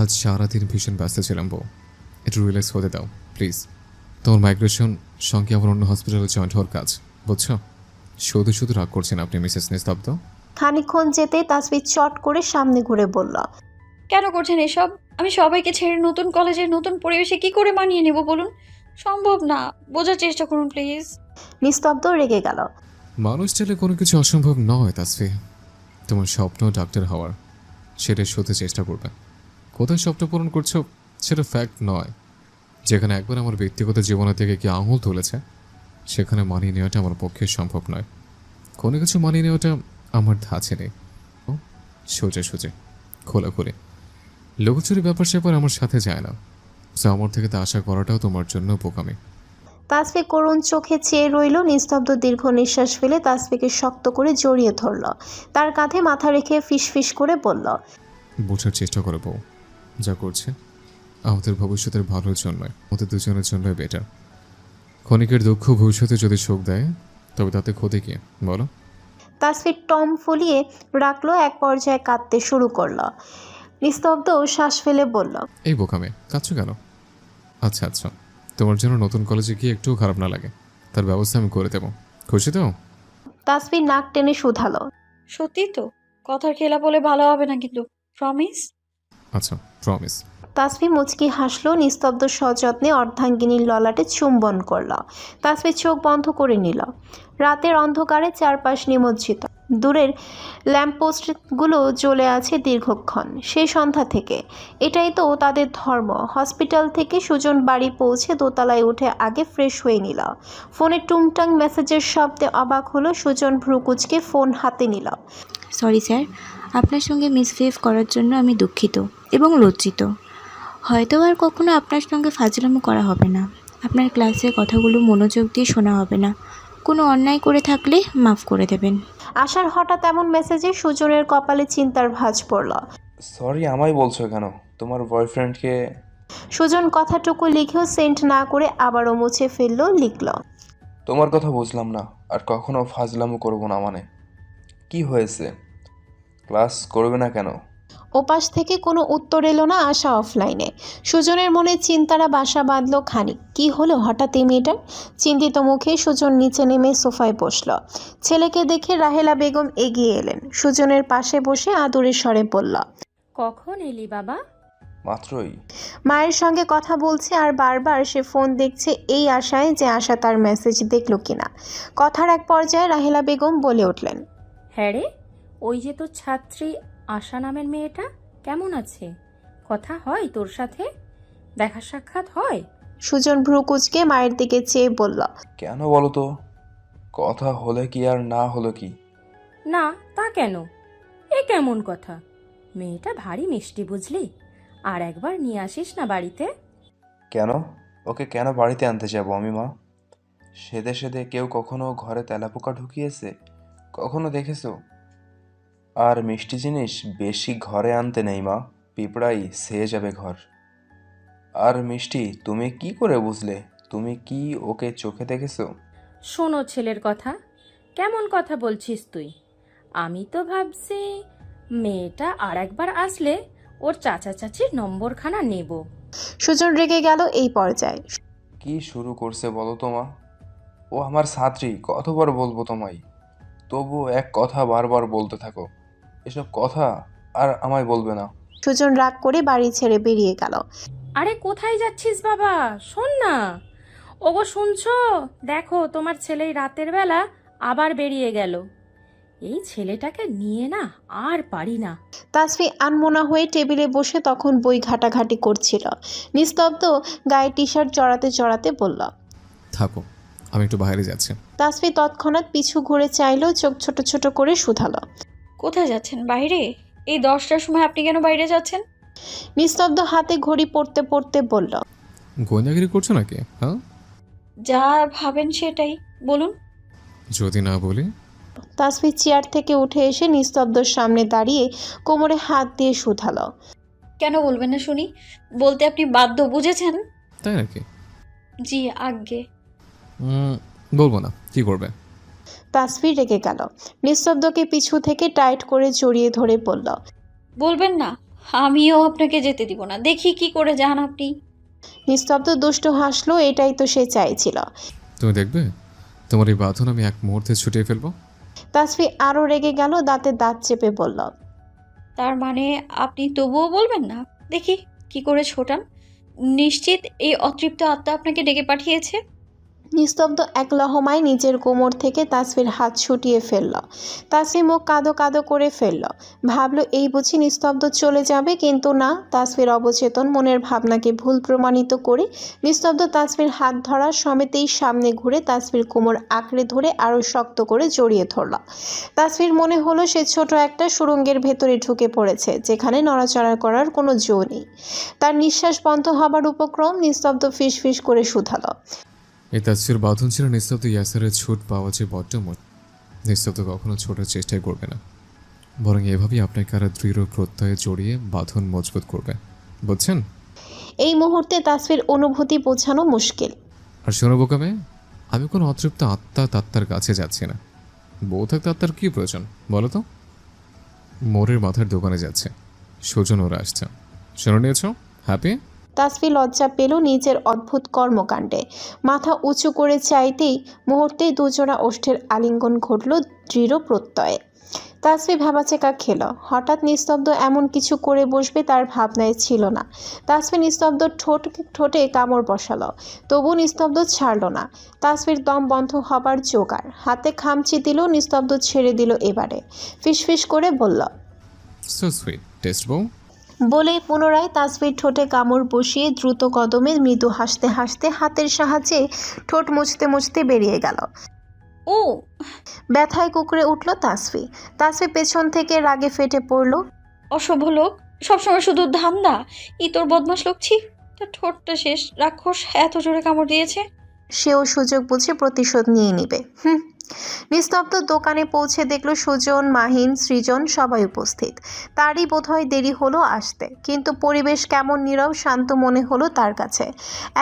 আজ সারাদিন ভীষণ ব্যস্ত ছিলাম বউ, একটু রিল্যাক্স হতে দাও প্লিজ। তোমার মাইগ্রেশন সঙ্গে আমার অন্য হসপিটালে জয়েন্ট হওয়ার কাজ, বুঝছো? শুধু শুধু রাগ করছেন আপনি মিসেস নিস্তব্ধ। খানিকক্ষণ যেতে তাসফি চট করে সামনে ঘুরে বলল, কেন করছেন এসব? আমি সবাইকে ছেড়ে নতুন কলেজে নতুন পরিবেশে কি করে মানিয়ে নেব বলুন? সম্ভব না, বোঝার চেষ্টা করুন প্লিজ। নিস্তব্ধ রেগে গেল। মানুষ চাইলে কোনো কিছু অসম্ভব নয় তাসফি। তোমার স্বপ্ন ডাক্তার হওয়ার, সেটা শুতে চেষ্টা করবে। কোথায় স্বপ্ন পূরণ করছো সেটা ফ্যাক্ট নয়। যেখানে একবার আমার ব্যক্তিগত জীবনের থেকে কি আঙুল তুলেছে, সেখানে মানিয়ে নেওয়াটা আমার পক্ষে সম্ভব নয়। কোনো কিছু মানিয়ে নেওয়াটা আমার ধাঁচে নেই। সোজা সোজে খোলা খুলে লুকোচুরি ব্যাপার স্যাপার আমার সাথে যায় না। সো আমার থেকে তা আশা করাটাও তোমার জন্য বোকামি। তাসফি করুণ চোখে চেয়ে রইল। নিস্তব্ধ দীর্ঘ নিঃশ্বাস ফেলে তাসফিকে শক্ত করে জড়িয়ে ধরল। তার কাঁধে মাথা রেখে ফিসফিস করে বলল, বোঝার চেষ্টা করে বউ, যা করছে আমাদের ভবিষ্যতের ভালোর জন্যই, আমাদের দুজনের জন্যই বেটার। ক্ষণিকের দুঃখ ভবিষ্যতে যদি শোক দেয় তবে তাতে ক্ষতি কি বলো? তাসফি টম ফুলিয়ে রাখলো, এক পর্যায়ে কাঁদতে শুরু করলো। নিস্তব্ধ শ্বাস ফেলে বলল, এই বোকামে কাঁদছো কেন? আচ্ছা আচ্ছা, তোমার জন্য নতুন কলেজে গিয়ে একটু খারাপ না লাগে, তার ব্যবস্থা আমি করে দেবো। খুশি তো? তাসফি নাক টেনে শুধালো, সত্যি তো? কথার খেলা বলে ভালো হবে না কিন্তু, প্রমিস? আচ্ছা প্রমিস। তাসফি মুচকি হাসলো। নিস্তব্ধ সযত্নে অর্ধাঙ্গিনীর ললাটে চুম্বন করল। তাসফি চোখ বন্ধ করে নিল। রাতের অন্ধকারে চারপাশ নিমজ্জিত। দূরের ল্যাম্পপোস্টগুলো জ্বলে আছে দীর্ঘক্ষণ, সেই সন্ধ্যা থেকে। এটাই তো তাদের ধর্ম। হসপিটাল থেকে সুজন বাড়ি পৌঁছে দোতলায় উঠে আগে ফ্রেশ হয়ে নিল। ফোনে টুংটাং মেসেজের শব্দে অবাক হলো। সুজন ভ্রুকুচকে ফোন হাতে নিল। সরি স্যার, আপনার সঙ্গে মিসবিহেভ করার জন্য আমি দুঃখিত এবং লজ্জিত। হয়তো আর কখনো আপনার সঙ্গে ফাজলামো করা হবে না। আপনার ক্লাসের কথাগুলো মনোযোগ দিয়ে শোনা হবে না। কোনো অন্যায় করে থাকলে মাফ করে দেবেন। আশার হঠাৎ এমন মেসেজে সুজনের কপালে চিন্তার ভাঁজ পড়ল। সরি আমায় বলছো কেন? তোমার বয়ফ্রেন্ডকে? সুজন কথাটুকু লিখেও সেন্ড না করে আবারও মুছে ফেললো, লিখল, তোমার কথা বুঝলাম না, আর কখনো ফাজলামো করবো না মানে? কি হয়েছে? ক্লাস করবে না কেন? ওপাশ থেকে কোনো উত্তর এলো না। আশা অফলাইনে। সুজনের মনে চিন্তারা বাসা বাঁধল খানিক। কি হলো হঠাৎ এই মেয়েটার? চিন্তিত মুখে সুজন নিচে নেমে সোফায় বসল। ছেলেকে দেখে রাহেলা বেগম এগিয়ে এলেন। সুজনের পাশে বসে আদুরে স্বরে বলল, কখন এলি বাবা? মাত্রই। মায়ের সঙ্গে কথা বলছে আর বারবার সে ফোন দেখছে, এই আশায় যে আশা তার মেসেজ দেখল কিনা। কথার এক পর্যায়ে রাহেলা বেগম বলে উঠলেন, হ্যাঁ রে, ওই যে তোর ছাত্রী আশা নামের মেয়েটা কেমন আছে? কথা হয় তোর সাথে? দেখা সাক্ষাৎ হয়? সুজন ভ্রুকুচকে মায়ের দিকে চেয়ে বলল, কেন বলো তো? কথা হলে কি আর না হলো কি? না তা কেন? এ কেমন কথা? মেয়েটা ভারী মিষ্টি বুঝলি। আর একবার নিয়ে আসিস না বাড়িতে? কেন? ওকে কেন বাড়িতে আনতে যাবো আমি মা? সেদে সেদে কেউ কখনো ঘরে তেলাপোকা ঢুকিয়েছে? কখনো দেখেছো? আর মিষ্টি জিনিস বেশি ঘরে আনতে নেই মা, পিঁপড়াই সেয়ে যাবে ঘর। আর মিষ্টি তুমি কি করে বুঝলে? তুমি কি ওকে চোখে দেখেছো? শোনো ছেলের কথা, কেমন কথা বলছিস তুই? আমি তো ভাবছি মেয়েটা আর একবার আসলে ওর চাচা চাচির নম্বরখানা নেব। সুজন রেগে গেল এই পর্যায়ে। কি শুরু করছে বলো তো মা? ও আমার ছাত্রী, কতবার বলবো তোমায়? তবু এক কথা বারবার বলতে থাকো। এসব কথা আর আমায় বলবে না। সুজন রাগ করে বাড়ি ছেড়ে বেরিয়ে গেল। আরে কোথায় যাচ্ছিস বাবা? শোন না। ওগো শুনছো? দেখো তোমার ছেলেই রাতের বেলা আবার বেরিয়ে গেল। এই ছেলেটাকে নিয়ে না আর পারি না। তাসফি আনমোনা হয়ে টেবিলে বসে তখন বই ঘাটাঘাটি করছিল। নিস্তব্ধ গায়ে টি শার্ট জড়াতে জড়াতে বলল, থাকো, আমি একটু বাইরে যাচ্ছি। তাসফি তৎক্ষণাৎ পিছু ঘুরে চাইলো, চোখ ছোট ছোট করে শুধালো, কোথায় যাচ্ছেন? বাইরে? এই 10টার সময় আপনি কেন বাইরে যাচ্ছেন? নিস্তব্ধ হাতে ঘড়ি পড়তে পড়তে বলল, গোয়েন্দাগিরি করছো নাকি? হ্যাঁ, যা ভাবেন সেটাই বলুন। যদি না বলি? তাসফি চেয়ার থেকে উঠে এসে নিস্তব্ধর সামনে দাঁড়িয়ে কোমরে হাত দিয়ে শুধালো, কেন বলবেন না শুনি? বলতে আপনি বাধ্য, বুঝেছেন? তাই নাকি? জি আজ্ঞে। বলবো না, কি করবে? তাসফি রেগে গেল। নিস্তব্ধকে পিছু থেকে টাইট করে জড়িয়ে ধরে বলল, বলবেন না? আমিও আপনাকে যেতে দিব না। দেখি কি করে যান আপনি। নিস্তব্ধ দুষ্টু হাসলো, এটাই তো সে চাইছিল। তুমি দেখবে তোমার এই বাঁধন আমি এক মুহূর্তে ছুটিয়ে ফেলবো। তাসফি আরও রেগে গেল, দাঁতে দাঁত চেপে বলল, তার মানে আপনি তবুও বলবেন না? দেখি কি করে ছোটান। নিশ্চিত এই অতৃপ্ত আত্মা আপনাকে ডেকে পাঠিয়েছে। নিস্তব্ধ এক লহমায় নিজের কোমর থেকে তাসফির হাত ছুটিয়ে ফেলল। তাসফি মুখ কাদো কাদো করে ফেলল। ভাবলো এই বুঝি নিস্তব্ধ চলে যাবে, কিন্তু না। তাসফির অবচেতন মনের ভাবনাকে ভুল প্রমাণিত করে নিস্তব্ধ তাসফির হাত ধরা সমেতেই সামনে ঘুরে তাসফির কোমর আঁকড়ে ধরে আরও শক্ত করে জড়িয়ে ধরল। তাসফির মনে হলো সে ছোট একটা সুড়ঙ্গের ভেতরে ঢুকে পড়েছে, যেখানে নড়াচড়া করার কোনো জো নেই। তার নিঃশ্বাস বন্ধ হবার উপক্রম। নিস্তব্ধ ফিস ফিস করে শুধালো, এই তাসফির বাঁধন ছিল নিস্তব্ধ ইয়াসেরের ছুট পাওয়া যে বড্ড নিস্তব্ধ কখনো ছোটার চেষ্টাই করবে না, বরং এভাবেই আপনাকে আরো দৃঢ় প্রত্যয়ে জড়িয়ে বাঁধন মজবুত করবে, বুঝছেন? এই মুহূর্তে তাসফির অনুভূতি বোঝানো মুশকিল। আর শোনো বোকা মেয়ে, আমি কোনো অতৃপ্ত তাত্তার কাছে যাচ্ছি না। বউ থাকতে আত্মার কী প্রয়োজন বলো তো? মোরের মাথার দোকানে যাচ্ছে, সুজন ওরা আসছে। শুনে নিয়েছ? হ্যাপি? তাসফি লজ্জা পেল নিজের অদ্ভুত কর্মকাণ্ডে। মাথা উঁচু করে চাইতেই মুহূর্তেই দুজোড়া ওষ্ঠের আলিঙ্গন ঘটল দৃঢ় প্রত্যয়ে। তাসফি ভ্যাবাচেকা খেল। হঠাৎ নিস্তব্ধ এমন কিছু করে বসবে তার ভাবনায় ছিল না। তাসফি নিস্তব্ধ ঠোঁটে কামড় বসালো, তবু নিস্তব্ধ ছাড়ল না। তাসফির দম বন্ধ হবার জোগাড়। হাতে খামচি দিল, নিস্তব্ধ ছেড়ে দিল এবারে। ফিসফিস করে বলল, সো সুইট টেস্ট বউ। বলেই পুনরায় তাসফির ঠোঁটে কামড় বসিয়ে দ্রুত কদমে মৃদু হাসতে হাসতে হাতের সাহায্যে ঠোঁট মুছতে মুছতে বেরিয়ে গেল। ও ব্যথায় কুকড়ে উঠল তাসফি। তাসফি পেছন থেকে রাগে ফেটে পড়ল। অসভ্য লোক, সবসময় শুধু ধান্দা। তোর বদমাস লোক, ছি। তার ঠোঁটটা শেষ রাক্ষস এত জোরে কামড় দিয়েছে। সেও সুযোগ বুঝে প্রতিশোধ নিয়ে নিবে। নিস্তব্ধ দোকানে পৌঁছে দেখল সুজন, মাহিন, সৃজন সবাই উপস্থিত। তারই বোধহয় দেরি হলো আসতে, কিন্তু পরিবেশ কেমন নীরব শান্ত মনে হলো তার কাছে।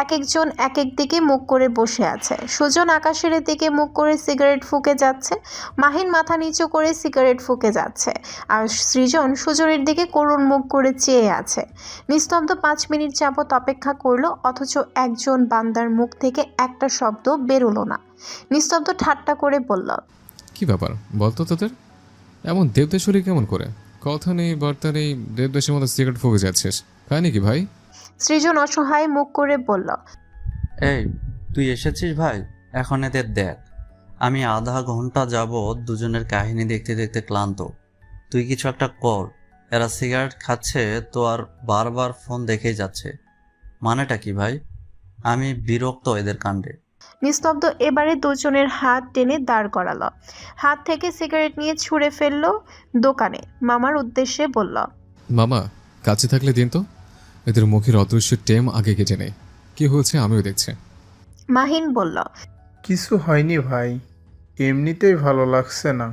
এক একজন এক এক দিকে মুখ করে বসে আছে। সুজন আকাশের দিকে মুখ করে সিগারেট ফুঁকে যাচ্ছে, মাহিন মাথা নিচু করে সিগারেট ফুঁকে যাচ্ছে, আর সৃজন সুজনের দিকে করুণ মুখ করে চেয়ে আছে। নিস্তব্ধ 5 মিনিট যাবৎ অপেক্ষা করলো, অথচ একজন বান্দার মুখ থেকে একটা শব্দ বেরোলো না। নিস্তব্ধ ঠাট্টা করে বলল, কি ব্যাপার বলতো তোদের? এমন দেবদেশ্বরী কেমন করে? কথা নেই বার্তা নেই, দেবদেশের মতো সিগারেট ফুকে যাচ্ছিস, খায় নাকি ভাই? সৃজন অসহায় মুখ করে বলল, এই তুই এসেছিস ভাই? এখন এদের দেখ, আমি আধা ঘন্টা যাবৎ দুজনের কাহিনী দেখতে দেখতে ক্লান্ত। তুই কিছু একটা কর। এরা সিগারেট খাচ্ছে তো আর বারবার ফোন দেখেই যাচ্ছে, মানেটা কি ভাই? আমি বিরক্ত এদের কাণ্ডে। নিস্তব্ধ এবারে দুজনের হাত টেনে দাঁড় করালো, হাত থেকে সিগারেট নিয়ে ছুঁড়ে ফেললো দোকানে। মামার উদ্দেশ্যে বলল, মামা কাছে থাকলে দিন তো, এদের মুখের অদৃশ্য টেম আগে কেটে নেই। কি হয়েছে আমিও দেখছি। মাহিন বলল, কিছু হয়নি ভাই, এমনিতেই ভালো লাগছে না।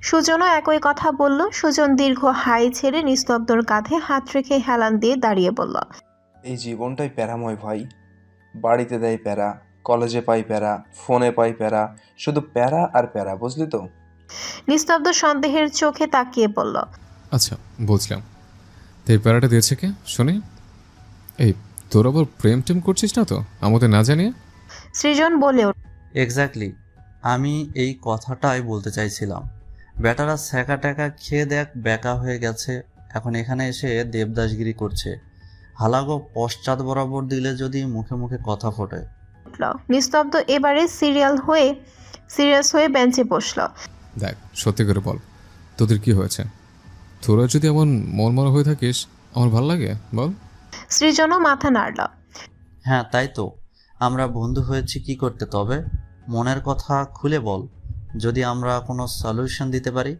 সুজনও একই কথা বলল। সুজন দীর্ঘ হাই ছেড়ে নিস্তব্ধর কাঁধে হাত রেখে হেলান দিয়ে দাঁড়িয়ে বলল, এই জীবনটাই প্যারাময় ভাই। বাড়িতে দেয় প্যারা, কলেজে পাই প্যারা, ফোনে পাই প্যারা, শুধু প্যারা আর প্যারা, বুঝলি তো? নিস্তব্ধ সন্দেহের চোখে তাকিয়ে বলল, আচ্ছা বুঝলাম, তো এই প্যারাটা দিয়েছে কে শুনি? এই তোর আবার প্রেম টেম করছিস না তো আমাদের না জানিয়ে? সৃজন বলে উঠল, এক্স্যাক্টলি, আমি এই কথাটাই বলতে চাইছিলাম। বেটারা ছ্যাঁকা ট্যাঁকা খেয়ে দেখ বেকা হয়ে গেছে, এখন এখানে এসে দেবদাসগিরি করছে। হালাগো পশ্চাৎ বরাবর দিলে যদি মুখে মুখে কথা ফোটে। নিস্তব্ধ এবারে সিরিয়াস হয়ে বেঞ্চে বসলো। দেখ সত্যি করে বল, তোদের কি হয়েছে? তোরা যদি এমন মনমরা হয়ে থাকিস আমার ভালো লাগে, বল। সৃজনও মাথা নাড়ল। হ্যাঁ তাই তো, আমরা বন্ধু হয়েছি কি করতে, তবে মনের কথা খুলে বল, যদি আমরা কোনো সলিউশন দিতে পারি।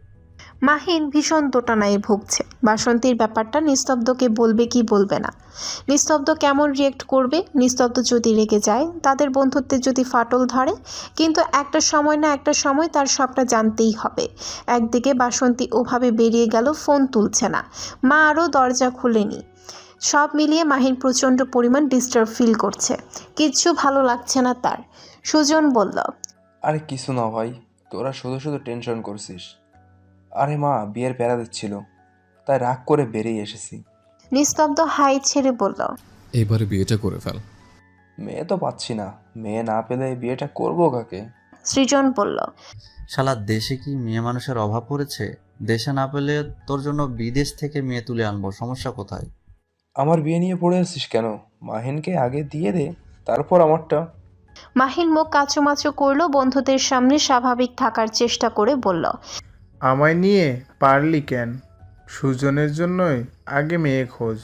মাহিন ভীষণ দোটানায় ভুগছে। বাসন্তীর ব্যাপারটা নিস্তব্ধকে বলবে কি বলবে না, নিস্তব্ধ কেমন রিয়েক্ট করবে, নিস্তব্ধ যদি রেগে যায়, তাদের বন্ধুত্বে যদি ফাটল ধরে। কিন্তু একটা সময় না একটা সময় তার সবটা জানতেই হবে। একদিকে বাসন্তী ওভাবে বেরিয়ে গেল, ফোন তুলছে না, মা আরও দরজা খুলেনি। সব মিলিয়ে মাহিন প্রচণ্ড পরিমাণ ডিস্টার্ব ফিল করছে, কিচ্ছু ভালো লাগছে না তার। সুজন বলল, আরে কিছু না ভাই, তোরা শুধু শুধু টেনশন করছিস। আরে মা বিয়ের প্যারা দিচ্ছিল, তাই রাগ করে বেরিয়ে এসেছি। নিস্তব্ধ হাই ছেড়ে বলল, এইবারে বিয়েটা করে ফেল, মেয়ে তো পাচ্ছি না, মেয়ে না পেলে বিয়েটা করবো কাকে? সৃজন বলল। শালা দেশে কি মেয়ে মানুষের অভাব পড়েছে? দেশে না পেলে তোর জন্য বিদেশ থেকে মেয়ে তুলে আনবো, সমস্যা কোথায়? আমার বিয়ে নিয়ে পড়ে আছিস কেন? মাহিনকে আগে দিয়ে দে, তারপর আমারটা। মাহিন মুখ কাচুমাচু করলো, বন্ধুদের সামনে স্বাভাবিক থাকার চেষ্টা করে বলল। আমায় নিয়ে পারলি কেন? সুজনের জন্যই আগে মেয়ে খোঁজ।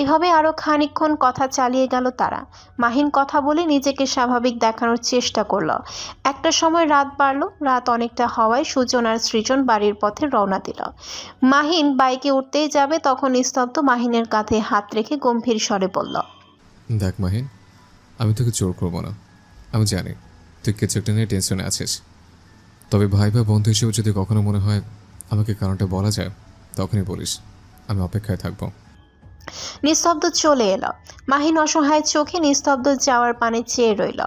এভাবে আরো খানিকক্ষণ কথা চালিয়ে গেল তারা। মাহিন কথা বলে নিজেকে স্বাভাবিক দেখানোর চেষ্টা করলো। একটা সময় রাত বাড়লো। রাত অনেকটা হওয়ায় সুজন আর সৃজন বাড়ির পথে রওনা দিল। মাহিন বাইকে উঠতেই যাবে তখন নিস্তব্ধ মাহিনের কাঁধে হাত রেখে গম্ভীর স্বরে বলল। দেখ মাহিন, আমি তোকে জোর করবো না। আমি জানি তুই কিছু একটা নিয়ে টেনশনে আছিস, তবে ভাই বা বন্ধু হিসেবে যদি কখনো মনে হয় আমাকে কারণটা বলা যায়, তখনই বলিস, আমি অপেক্ষায় থাকবো। নিস্তব্ধ চলে এলো। মাহিন অসহায় চোখে নিস্তব্ধ যাওয়ার পানে চেয়ে রইল।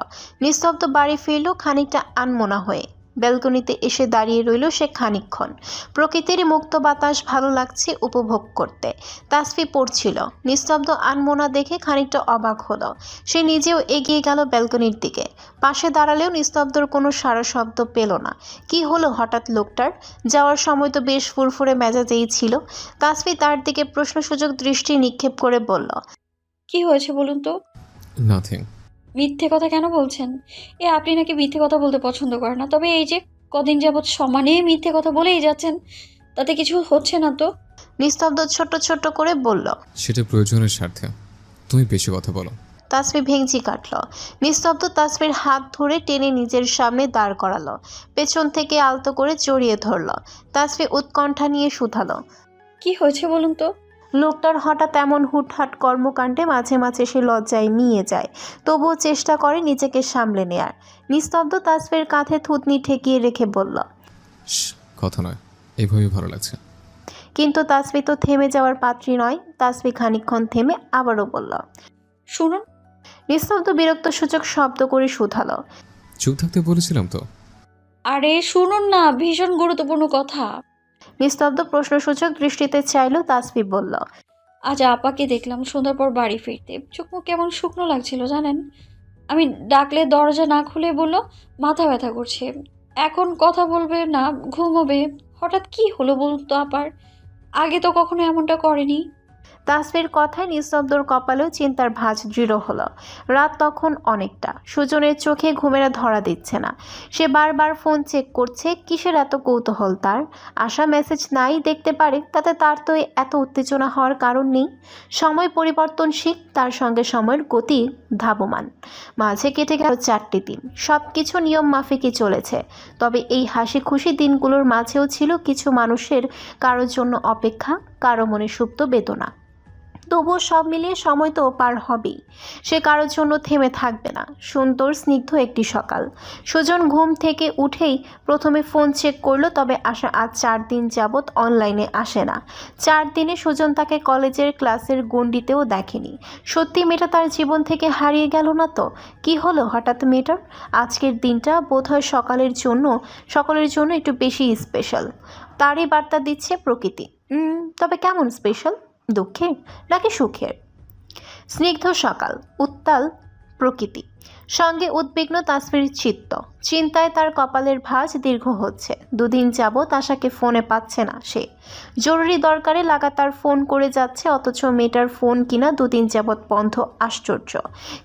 নিস্তব্ধ বাড়ি ফিরল খানিকটা আনমনা হয়ে। ব্যালকনিতে এসে দাঁড়িয়ে রইল সে খানিকক্ষণ। প্রকৃতির মুক্ত বাতাস ভালো লাগছে উপভোগ করতে। তাসফি পড়ছিল। নিস্তব্ধ আনমনা দেখে খানিকটা অবাক হলো। সে নিজেও এগিয়ে গেল ব্যালকনির দিকে। পাশে দাঁড়ালেও নিস্তব্ধর কোনো সারা শব্দ পেল না। কি হলো হঠাৎ লোকটার? যাওয়ার সময় তো বেশ ফুরফুরে মেজাজেই ছিল। তাসফি তার দিকে প্রশ্নসূচক দৃষ্টি নিক্ষেপ করে বলল। কি হয়েছে বলুন তো? নাথিং। মিথ্যে কথা কেন বলছেন? আপনি নাকি মিথ্যে কথা বলতে পছন্দ করেন না, তবে এই যে কদিন যাবৎ সমানে মিথ্যে কথা বলেই যাচ্ছেন, তাতে কিছু হচ্ছে না তো? নিস্তব্ধ ছোট্ট ছোট্ট করে বলল। সেটা প্রয়োজনের স্বার্থে, তুমি বেশি কথা বলো। তাসফি ভেঙচি কাটল। নিস্তব্ধ তাসফির হাত ধরে টেনে নিজের সামনে দাঁড় করালো। পেছন থেকে আলতো করে জড়িয়ে ধরল। তাসফি উৎকণ্ঠা নিয়ে শুধালো। কি হয়েছে বলুন তো? লোকটার হঠাৎ এমন হুটহাট কর্মকাণ্ডে মাঝে মাঝে সে লজ্জায় নিয়ে যায়, তবুও চেষ্টা করে নিজেকে সামলে নেয়ার। নিস্তব্ধ তাসফির কাঁধে থুতনি ঠেকিয়ে রেখে বলল। কথা নয়, এইভাবেই ভালো লাগছে। কিন্তু তাসফি তো থেমে যাওয়ার পাত্রী নয়। তাসফি খানিকক্ষণ থেমে আবারও বলল। শুনুন। নিস্তব্ধ বিরক্তসূচক শব্দ করে শুধালো। চুপ থাকতে বলেছিলাম তো। আরে শুনুন না, ভীষণ গুরুত্বপূর্ণ কথা। নিস্তব্ধ প্রশ্নসূচক দৃষ্টিতে চাইল। তাসফি বলল। আজ আপাকে দেখলাম সন্ধ্যার পর বাড়ি ফিরতে। চোখ মুখ কেমন শুকনো লাগছিল জানেন। আমি ডাকলে দরজা না খুলে বলল মাথা ব্যথা করছে, এখন কথা বলবে না, ঘুমোবে। হঠাৎ কি হলো বলুন তো আপার? আগে তো কখনো এমনটা করেনি। তাসফির কথায় নিস্তব্ধর কপালেও চিন্তার ভাঁজ দৃঢ় হলো। রাত তখন অনেকটা। সুজনের চোখে ঘুমেরা ধরা দিচ্ছে না। সে বারবার ফোন চেক করছে। কিসের এত কৌতূহল তার? আসা মেসেজ নাই দেখতে পারে, তাতে তার তো এত উত্তেজনা হওয়ার কারণ নেই। সময় পরিবর্তনশীল, তার সঙ্গে সময়ের গতি ধাবমান। মাঝে কেটে গেল 4টি দিন। সব কিছু নিয়ম মাফিকই চলেছে। তবে এই হাসি খুশি দিনগুলোর মাঝেও ছিল কিছু মানুষের কারোর জন্য অপেক্ষা, কারো মনে সুপ্ত বেদনা। তবুও সব মিলিয়ে সময় তো পার হবেই। সে কারোর জন্য থেমে থাকবে না। সুন্দর স্নিগ্ধ একটি সকাল। সুজন ঘুম থেকে উঠেই প্রথমে ফোন চেক করলো, তবে আশা আজ 4 দিন যাবৎ অনলাইনে আসে না। 4 দিনে সুজন তাকে কলেজের ক্লাসের গণ্ডিতেও দেখেনি। সত্যি মেয়েটা তার জীবন থেকে হারিয়ে গেল না তো? কি হলো হঠাৎ মেয়েটার? আজকের দিনটা বোধহয় সকলের জন্য একটু বেশি স্পেশাল। তারই বার্তা দিচ্ছে প্রকৃতি। তবে কেমন স্পেশাল? দুঃখের নাকি সুখের? স্নিগ্ধ সকাল, উত্তাল প্রকৃতি, সঙ্গে উদ্বিগ্ন তাসফির চিত্ত। চিন্তায় তার কপালের ভাঁজ দীর্ঘ হচ্ছে। 2 দিন যাবৎ আশাকে ফোনে পাচ্ছে না সে। জরুরি দরকারে লাগাতার ফোন করে যাচ্ছে, অথচ মেয়েটার ফোন কিনা 2 দিন যাবৎ বন্ধ। আশ্চর্য।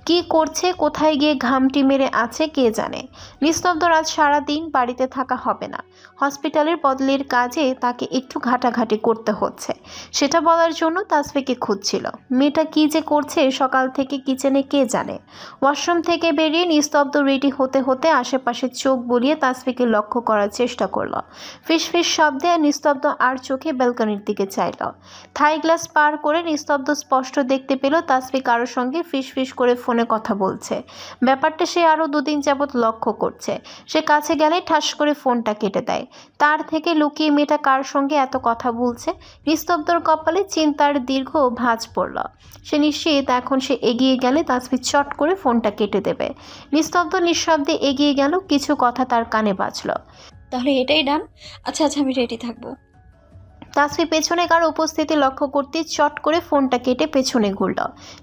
কি করছে, কোথায় গিয়ে ঘামটি মেরে আছে কে জানে। নিস্তব্ধ রাত সারাদিন বাড়িতে থাকা হবে না। হসপিটালের বদলির কাজে তাকে একটু ঘাটাঘাটি করতে হচ্ছে। সেটা বলার জন্য তাসফিকে খুঁজছিল। মেয়েটা কি যে করছে সকাল থেকে কিচেনে কে জানে। ওয়াশরুম থেকে বেরিয়ে নিস্তব্ধ রেডি হতে হতে আশেপাশে চোখ বুলিয়ে তাসফিকে লক্ষ্য করার চেষ্টা করল। ফিসফিস শব্দে আর নিস্তব্ধ আর চোখে ব্যালকনির দিকে চাইল। থাই গ্লাস পার করে নিস্তব্ধ স্পষ্ট দেখতে পেল তাসফি কারোর সঙ্গে ফিসফিস করে ফোনে কথা বলছে। ব্যাপারটা সে আরও 2 দিন যাবৎ লক্ষ্য করছে। সে কাছে গেলে ঠাস করে ফোনটা কেটে দেয়। তার থেকে লুকিয়ে মেয়েটা কার সঙ্গে এত কথা বলছে? নিস্তব্ধর কপালে চিন্তার দীর্ঘ ভাঁজ পড়ল। সে নিশ্চিত এখন সে এগিয়ে গেলে তাসফি চট করে ফোনটা কেটে দেবে। নিস্তব্ধ নিঃশব্দে এগিয়ে গেল। কিছু কথা তার কানে বাজল। তাহলে এটাই ডান। আচ্ছা আমি রেডি থাকবো। তাসফি পেছনে কারো উপস্থিতি লক্ষ্য করতে চট করে ফোনটা কেটে পেছনে ঘুরল।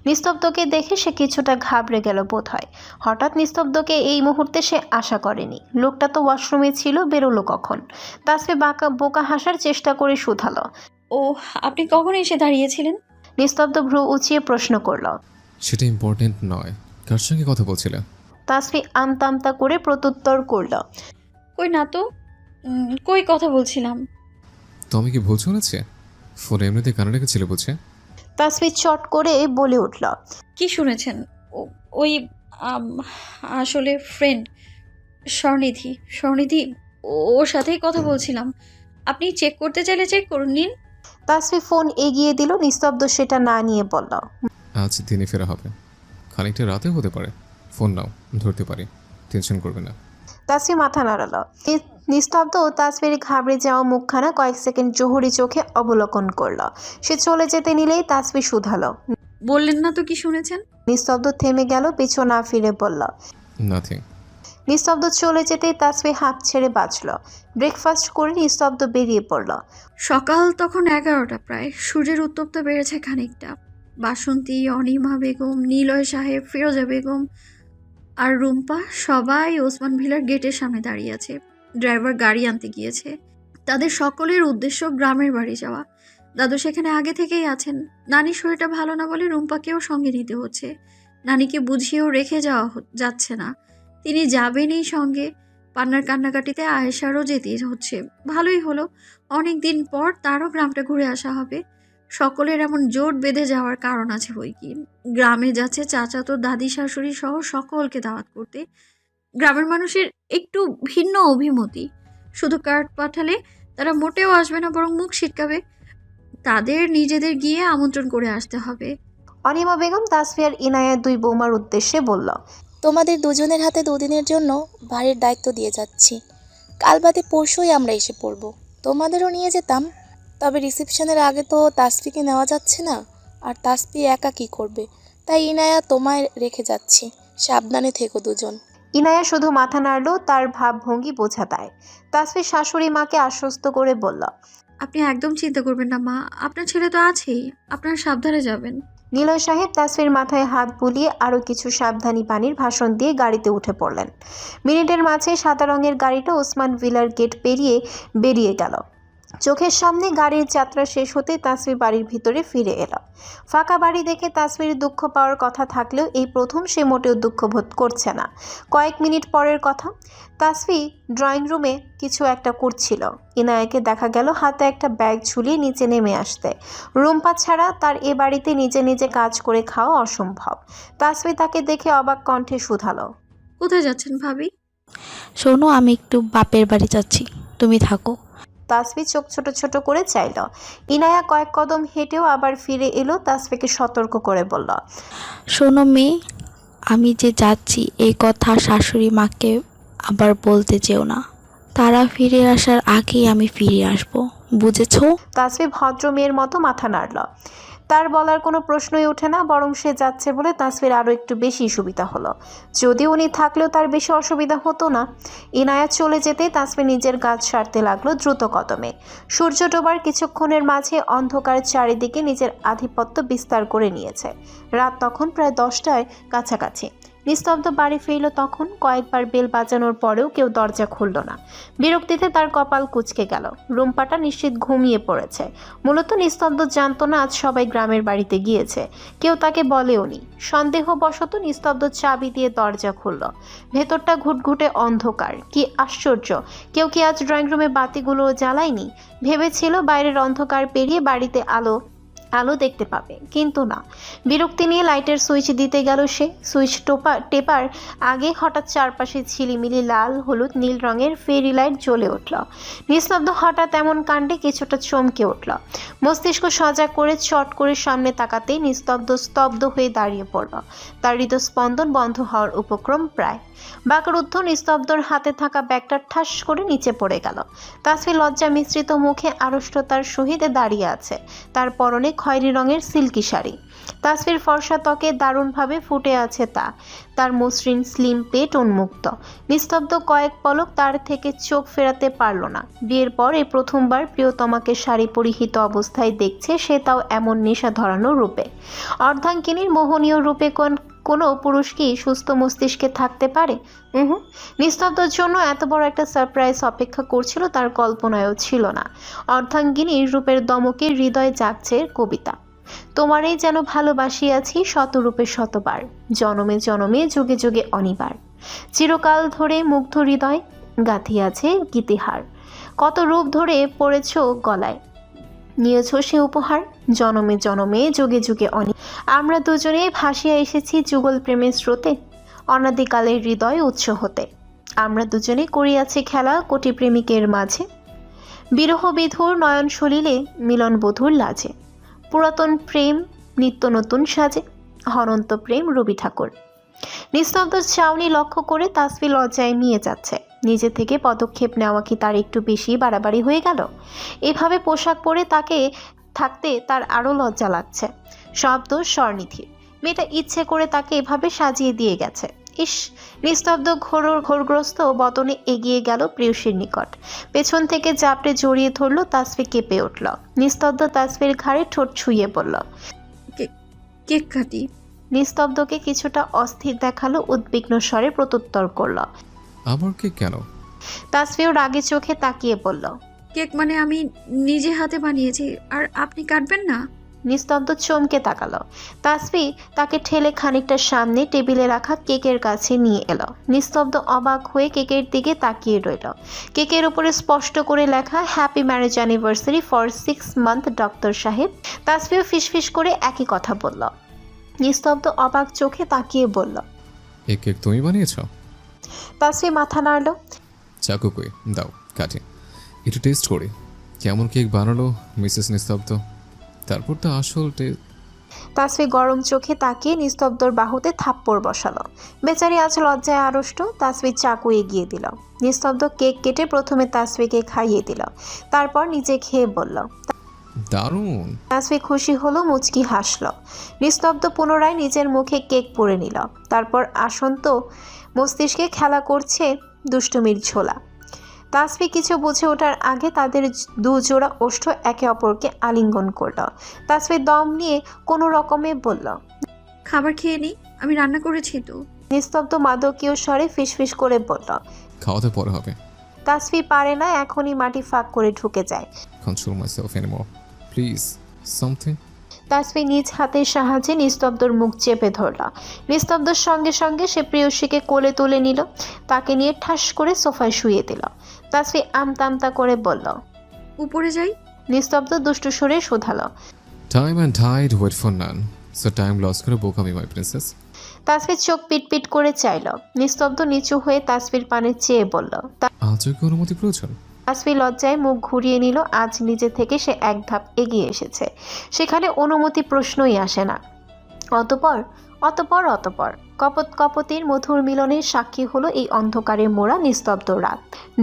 নিস্তব্ধকে দেখে সে কিছুটা ঘাবড়ে গেল বোধ হয়। হঠাৎ নিস্তব্ধকে এই মুহূর্তে সে আশা করেনি। লোকটা তো ওয়াশরুমে ছিল, বেরোলো কখন? তাসফি বোকা হাসার চেষ্টা করে শুধালো। ও, আপনি কখন এসে দাঁড়িয়েছিলেন? নিস্তব্ধ ভ্রু উঁচিয়ে প্রশ্ন করল। সেটা ইম্পর্টেন্ট নয়, কার সঙ্গে কথা বলছিলে? তাসফি আমতা করে প্রত্যুত্তর করল। কই না তো। কই কথা বলছিলাম। তো আমি কি ভুল শুনেছি? ফোন এমনিতে কানে রেখেছিলে বুঝছে? তাসফি চট করে বলে উঠল। কি শুনেছেন? ওই আসলে ফ্রেন্ড স্বর্ণিধি ওর সাথেই কথা বলছিলাম। আপনি চেক করতে চাইলে চেক করুন, নিন। তাসফি ফোন এগিয়ে দিল। নিস্তব্ধ সেটা না নিয়ে বলল। আজ দিনে ফেরা হবে, খানিকটা রাতে হতে পারে। ফোন নাও, ধরতে পারি, টেনশন করবে না। তাসফি মাথা নাড়ালো। নিস্তব্ধ ও তাসফির ঘাবড়ে যাওয়া মুখখানা কয়েক সেকেন্ড জহুরি চোখে অবলোকন করল। সে চলে যেতে নিলেই তাসফি শুধালো। বললেন না তো কি শুনেছেন? নিস্তব্ধ থেমে গেল, পিছু না ফিরে বলল। নাথিং। নিস্তব্ধ চলে যেতেই তাসফি হাঁপ ছেড়ে বাঁচল। ব্রেকফাস্ট করে নিস্তব্ধ বেরিয়ে পড়ল। সকাল তখন 11টা প্রায়। সূর্যের উত্তপ্ত বেড়েছে খানিকটা। বাসন্তী, অনিমা বেগম, নিলয় সাহেব, ফিরোজা বেগম আর রুম্পা সবাই ওসমান ভিলার গেটের সামনে দাঁড়িয়ে আছে। ড্রাইভার গাড়ি আনতে গিয়েছে। তাদের সকলের উদ্দেশ্য গ্রামের বাড়ি যাওয়া। দাদু সেখানে আগে থেকেই আছেন। নানির শরীরটা ভালো না বলে রুম্পাকেও সঙ্গে নিতে হচ্ছে। নানিকে বুঝিয়েও রেখে যাওয়া যাচ্ছে না। তিনি যাবেনই সঙ্গে। পান্নার কান্নাকাটিতে আয়েশারও যেতে হচ্ছে। ভালোই হলো, অনেক দিন পর তারও গ্রামটা ঘুরে আসা হবে। সকলের এমন জোট বেঁধে যাওয়ার কারণ আছে বই কি। গ্রামে যাচ্ছে চাচাতো, দাদি, শাশুড়ি সহ সকলকে দাওয়াত করতে। গ্রামের মানুষের একটু ভিন্ন অভিমতি। শুধু কার্ড পাঠালে তারা মোটেও আসবে না, বরং মুখ ছিটকাবে। তাদের নিজেদের গিয়ে আমন্ত্রণ করে আসতে হবে। অনিমা বেগম তাসফি আর ইনায়ার দুই বৌমার উদ্দেশ্যে বলল। তোমাদের দুজনের হাতে দুদিনের জন্য বাড়ির দায়িত্ব দিয়ে যাচ্ছি। কাল বাদে পরশুই আমরা এসে পড়ব। তোমাদেরও নিয়ে যেতাম, তবে রিসেপশনের আগে তো তাসফিকে নেওয়া যাচ্ছে না, আর তাসফি একা কি করবে, তাই ইনায়া তোমায় রেখে যাচ্ছি। সাবধানে থেকো দুজন। ইনায়া শুধু মাথা নাড়ল, তার ভাবভঙ্গি বোঝা দেয়। তাসফির শাশুড়ি মাকে আশ্বস্ত করে বলল। আপনি একদম চিন্তা করবেন না মা, আপনার ছেলে তো আছেই, আপনারা সাবধানে যাবেন। নিলয় সাহেব তাসফির মাথায় হাত বুলিয়ে আরও কিছু সাবধানী পানির ভাষণ দিয়ে গাড়িতে উঠে পড়লেন। মিনিটের মাঝে সাদা রঙের গাড়িটা ওসমান ভিলার গেট পেরিয়ে বেরিয়ে গেল। চোখের সামনে গাড়ির যাত্রা শেষ হতে তাসফি বাড়ির ভিতরে ফিরে এলো। ফাঁকা বাড়ি দেখে তাসফির দুঃখ পাওয়ার কথা থাকলেও এই প্রথম সে মোটেও দুঃখ বোধ করছে না। কয়েক মিনিট পরের কথা, তাসফি ড্রয়িং রুমে কিছু একটা করছিল। ইনায়াকে দেখা গেল হাতে একটা ব্যাগ ঝুলিয়ে নিচে নেমে আসতে। রুম্পা ছাড়া তার এ বাড়িতে নিজে নিজে কাজ করে খাওয়া অসম্ভব। তাসফি তাকে দেখে অবাক কণ্ঠে শুধালো। কোথায় যাচ্ছেন ভাবি? শোনো, আমি একটু বাপের বাড়ি যাচ্ছি, তুমি থাকো। তাসফি চোখ ছোট ছোট করে চাইল। ইনায়া কয়েক কদম হেঁটেও আবার ফিরে এলো। তাসফিকে সতর্ক করে বলল। শোনো মেয়ে, আমি যে যাচ্ছি এই কথা শাশুড়ি মাকে আবার বলতে যেও না। তারা ফিরে আসার আগেই আমি ফিরে আসবো, বুঝেছো? তাসফি ভদ্র মেয়ের মতো মাথা নাড়ল। তার বলার কোনো প্রশ্নই ওঠে না, বরং সে যাচ্ছে বলে তাসফির আরও একটু বেশি সুবিধা হলো। যদি উনি থাকলেও তার বেশি অসুবিধা হতো না। ইনায়াত চলে যেতে তাসফি নিজের কাজ সারতে লাগলো দ্রুত কদমে। সূর্য ডোবার কিছুক্ষণের মাঝে অন্ধকার চারিদিকে নিজের আধিপত্য বিস্তার করে নিয়েছে। রাত তখন প্রায় 10টার কাছাকাছি। নিস্তব্ধ বাড়ি ফিরল তখন। কয়েকবার বেল বাজানোর পরেও কেউ দরজা খুলল না। বিরক্তিতে তার কপাল কুঁচকে গেল। রুম্পাটা নিশ্চিত ঘুমিয়ে পড়েছে। মূলত নিস্তব্ধ জানতো না আজ সবাই গ্রামের বাড়িতে গিয়েছে, কেউ তাকে বলেওনি। সন্দেহবশত নিস্তব্ধ চাবি দিয়ে দরজা খুলল। ভেতরটা ঘুটঘুটে অন্ধকার। কি আশ্চর্য, কেউ কি আজ ড্রয়িং রুমে বাতিগুলো জ্বালায়নি? ভেবেছিল বাইরের অন্ধকার পেরিয়ে বাড়িতে আলো দেখতে পাবে, কিন্তু না। বিরক্তি নিয়ে লাইটের সুইচ দিতে গেল সে। সুইচ টেপার আগে হঠাৎ চারপাশে ঝিলিমিলি লাল, হলুদ, নীল রঙের ফেরি লাইট জ্বলে উঠল। নিস্তব্ধ হঠাৎ এমন কাণ্ডে কিছুটা চমকে উঠল। মস্তিষ্ক সজাগ করে চট করে সামনে তাকাতেই নিস্তব্ধ স্তব্ধ হয়ে দাঁড়িয়ে পড়ল। তার হৃদস্পন্দন বন্ধ হওয়ার উপক্রম প্রায়। বাকরুদ্ধ নিস্তব্ধর হাতে থাকা ব্যাগটা ঠাস করে নিচে পড়ে গেল। তাসফি লজ্জা মিশ্রিত মুখে আড়ষ্টতার সহিত দাঁড়িয়ে আছে। তার পরনে খয়েরি রঙের সিল্কি শাড়ি। তাসফির ফর্সা ত্বকে দারুণভাবে ফুটে আছে তার মসৃণ স্লিম পেট উন্মুক্ত। নিস্তব্ধ কয়েক পলক তার থেকে চোখ ফেরাতে পারল না। বিয়ের পর এই প্রথমবার প্রিয়তমাকে শাড়ি পরিহিত অবস্থায় দেখছে, সে তাও এমন নেশা ধরানো রূপে। অর্ধাঙ্গিনীর মোহনীয় রূপে কোনো পুরুষ কি সুস্থ মস্তিষ্কে থাকতে পারে? নিস্তব্ধর জন্য এত বড় একটা সারপ্রাইজ অপেক্ষা করছিল তার কল্পনায়ও ছিল না। অর্ধাঙ্গিনীর রূপের দমকে হৃদয় জাগছে কবিতা। তোমারই যেন ভালোবাসিয়াছি শতরূপে শতবার, জনমে জনমে যুগে যুগে অনিবার, চিরকাল ধরে মুগ্ধ হৃদয় গাঁথিয়াছে গীতিহার, কত রূপ ধরে পড়েছ গলায়, নিয়েছ সে উপহার, জনমে জনমে যুগে যুগে আমরা দুজনে ভাসিয়া এসেছি যুগল প্রেমের স্রোতে, অনাদিকালের হৃদয় উৎস হতে, আমরা দুজনে করিয়াছি খেলা কোটি প্রেমিকের মাঝে, বিরহ বিধুর নয়ন সলিলে মিলন বধুর লাজে, পুরাতন প্রেম নিত্য নতুন সাজে, হরন্ত প্রেম রবি ঠাকুর। নিস্তব্ধ চাউনি লক্ষ্য করে তাসফি লজ্জায় মিয়ে যাচ্ছে। নিজে থেকে পদক্ষেপ নেওয়া কি তার একটু বেশি বাড়াবাড়ি হয়ে গেল? এভাবে পোশাক পরে তাকে থাকতে তার আরও লজ্জা লাগছে। সব দোষ স্বরনিধির। মেয়েটা ইচ্ছে করে তাকে এভাবে সাজিয়ে দিয়ে গেছে। ইস! নিস্তব্ধ ঘোরগ্রস্ত বদনে এগিয়ে গেল প্রেয়সীর নিকট। পেছন থেকে চাপড়ে জড়িয়ে ধরল। তাসফি কেঁপে উঠল। নিস্তব্ধ তাসফির ঘাড়ে ঠোঁট ছুঁয়ে পড়ল। কেক কাটি। নিস্তব্ধকে কিছুটা অস্থির দেখালো, উদ্বিগ্ন স্বরে প্রত্যুত্তর করল। আমার কি কেন? তাসফিও রাগে চোখে তাকিয়ে বলল, কেক মানে আমি নিজে হাতে বানিয়েছি, আর আপনি কাটবেন না? নিস্তব্ধ চমকে তাকালো। তাসফি তাকে ঠেলে খানিকটা সামনে টেবিলে রাখা কেকের কাছে নিয়ে এলো। নিস্তব্ধ অবাক হয়ে কেকের দিকে তাকিয়ে রইল। কেকের উপরে স্পষ্ট করে লেখা, happy marriage anniversary for 6 month doctor সাহেব। তাসফিও ফিসফিস করে একই কথা বলল। নিস্তব্ধ অবাক চোখে তাকিয়ে বলল, এই কেক তুমি বানিয়েছো? তাসফি মাথা নাড়ল। চাকু কই দাও, কাটি, একটু টেস্ট করি কেমন কেক বানালো মিসেস নিস্তব্ধ, তারপর তো আসল তাসফি গরম চোখে তাকিয়ে নিস্তব্ধর বাহুতে থাপ্পড় বসালো। বেচারি আজ লজ্জায় আড়ষ্ট। তাসফি চাকু এগিয়ে দিল। নিস্তব্ধ কেক কেটে প্রথমে তাসফিকে খাইয়ে দিল, তারপর নিজে খেয়ে বলল। দারুণ। তাসফি খুশি হলো, মুচকি হাসলো। নিস্তব্ধ পুনরায় নিজের মুখে কেক পুরে নিল। তারপর আসন্ত মস্তিষ্কে খেলা করছে দুষ্টুমির ঝোলা। তাসফি কিছু বুঝে ওঠার আগে তাদের দুজোড়া ওষ্ঠ একে অপরকে আলিঙ্গন করল। তাসফি দম নিয়ে কোনো রকমে বলল, খাবার খেয়ে নিই, আমি রান্না করেছি তো। নিস্তব্ধ মাদকীয় স্বরে ফিসফিস করে বলল, খাওয়াতে পরে হবে। তাসফি পারে না, এখনই মাটি ফাঁক করে ঢুকে যায়। Control myself anymore please, something. Tasfi নিজ হাতের সাহায্যে নিস্তব্ধর মুখ চেপে ধরল। নিস্তব্ধর সঙ্গে সঙ্গে সে প্রেয়সীকে কোলে তুলে নিল, তাকে নিয়ে ঠাস করে সোফায় শুয়ে দিল। তাসফি আমতামতা করে বলল, উপরে যাই। নিস্তব্ধ দুষ্টু সুরে শোধালো, time and tide wait for none, so time loss করে বোকামি মাই প্রিন্সেস। তাসফির চোখ পিটপিট করে চাইল। নিস্তব্ধ নিচু হয়ে তাসফির পানে চেয়ে বলল। আজও কি অনুমতি প্রয়োজন? তাসফি লজ্জায় মুখ ঘুরিয়ে নিল। আজ নিজে থেকে সে এক ধাপ এগিয়ে এসেছে, সেখানে অনুমতি প্রশ্নই আসে না। অতপর কপত কপতির মধুর মিলনের সাক্ষী হলো এই অন্ধকারে মোড়া নিস্তব্ধ রাত।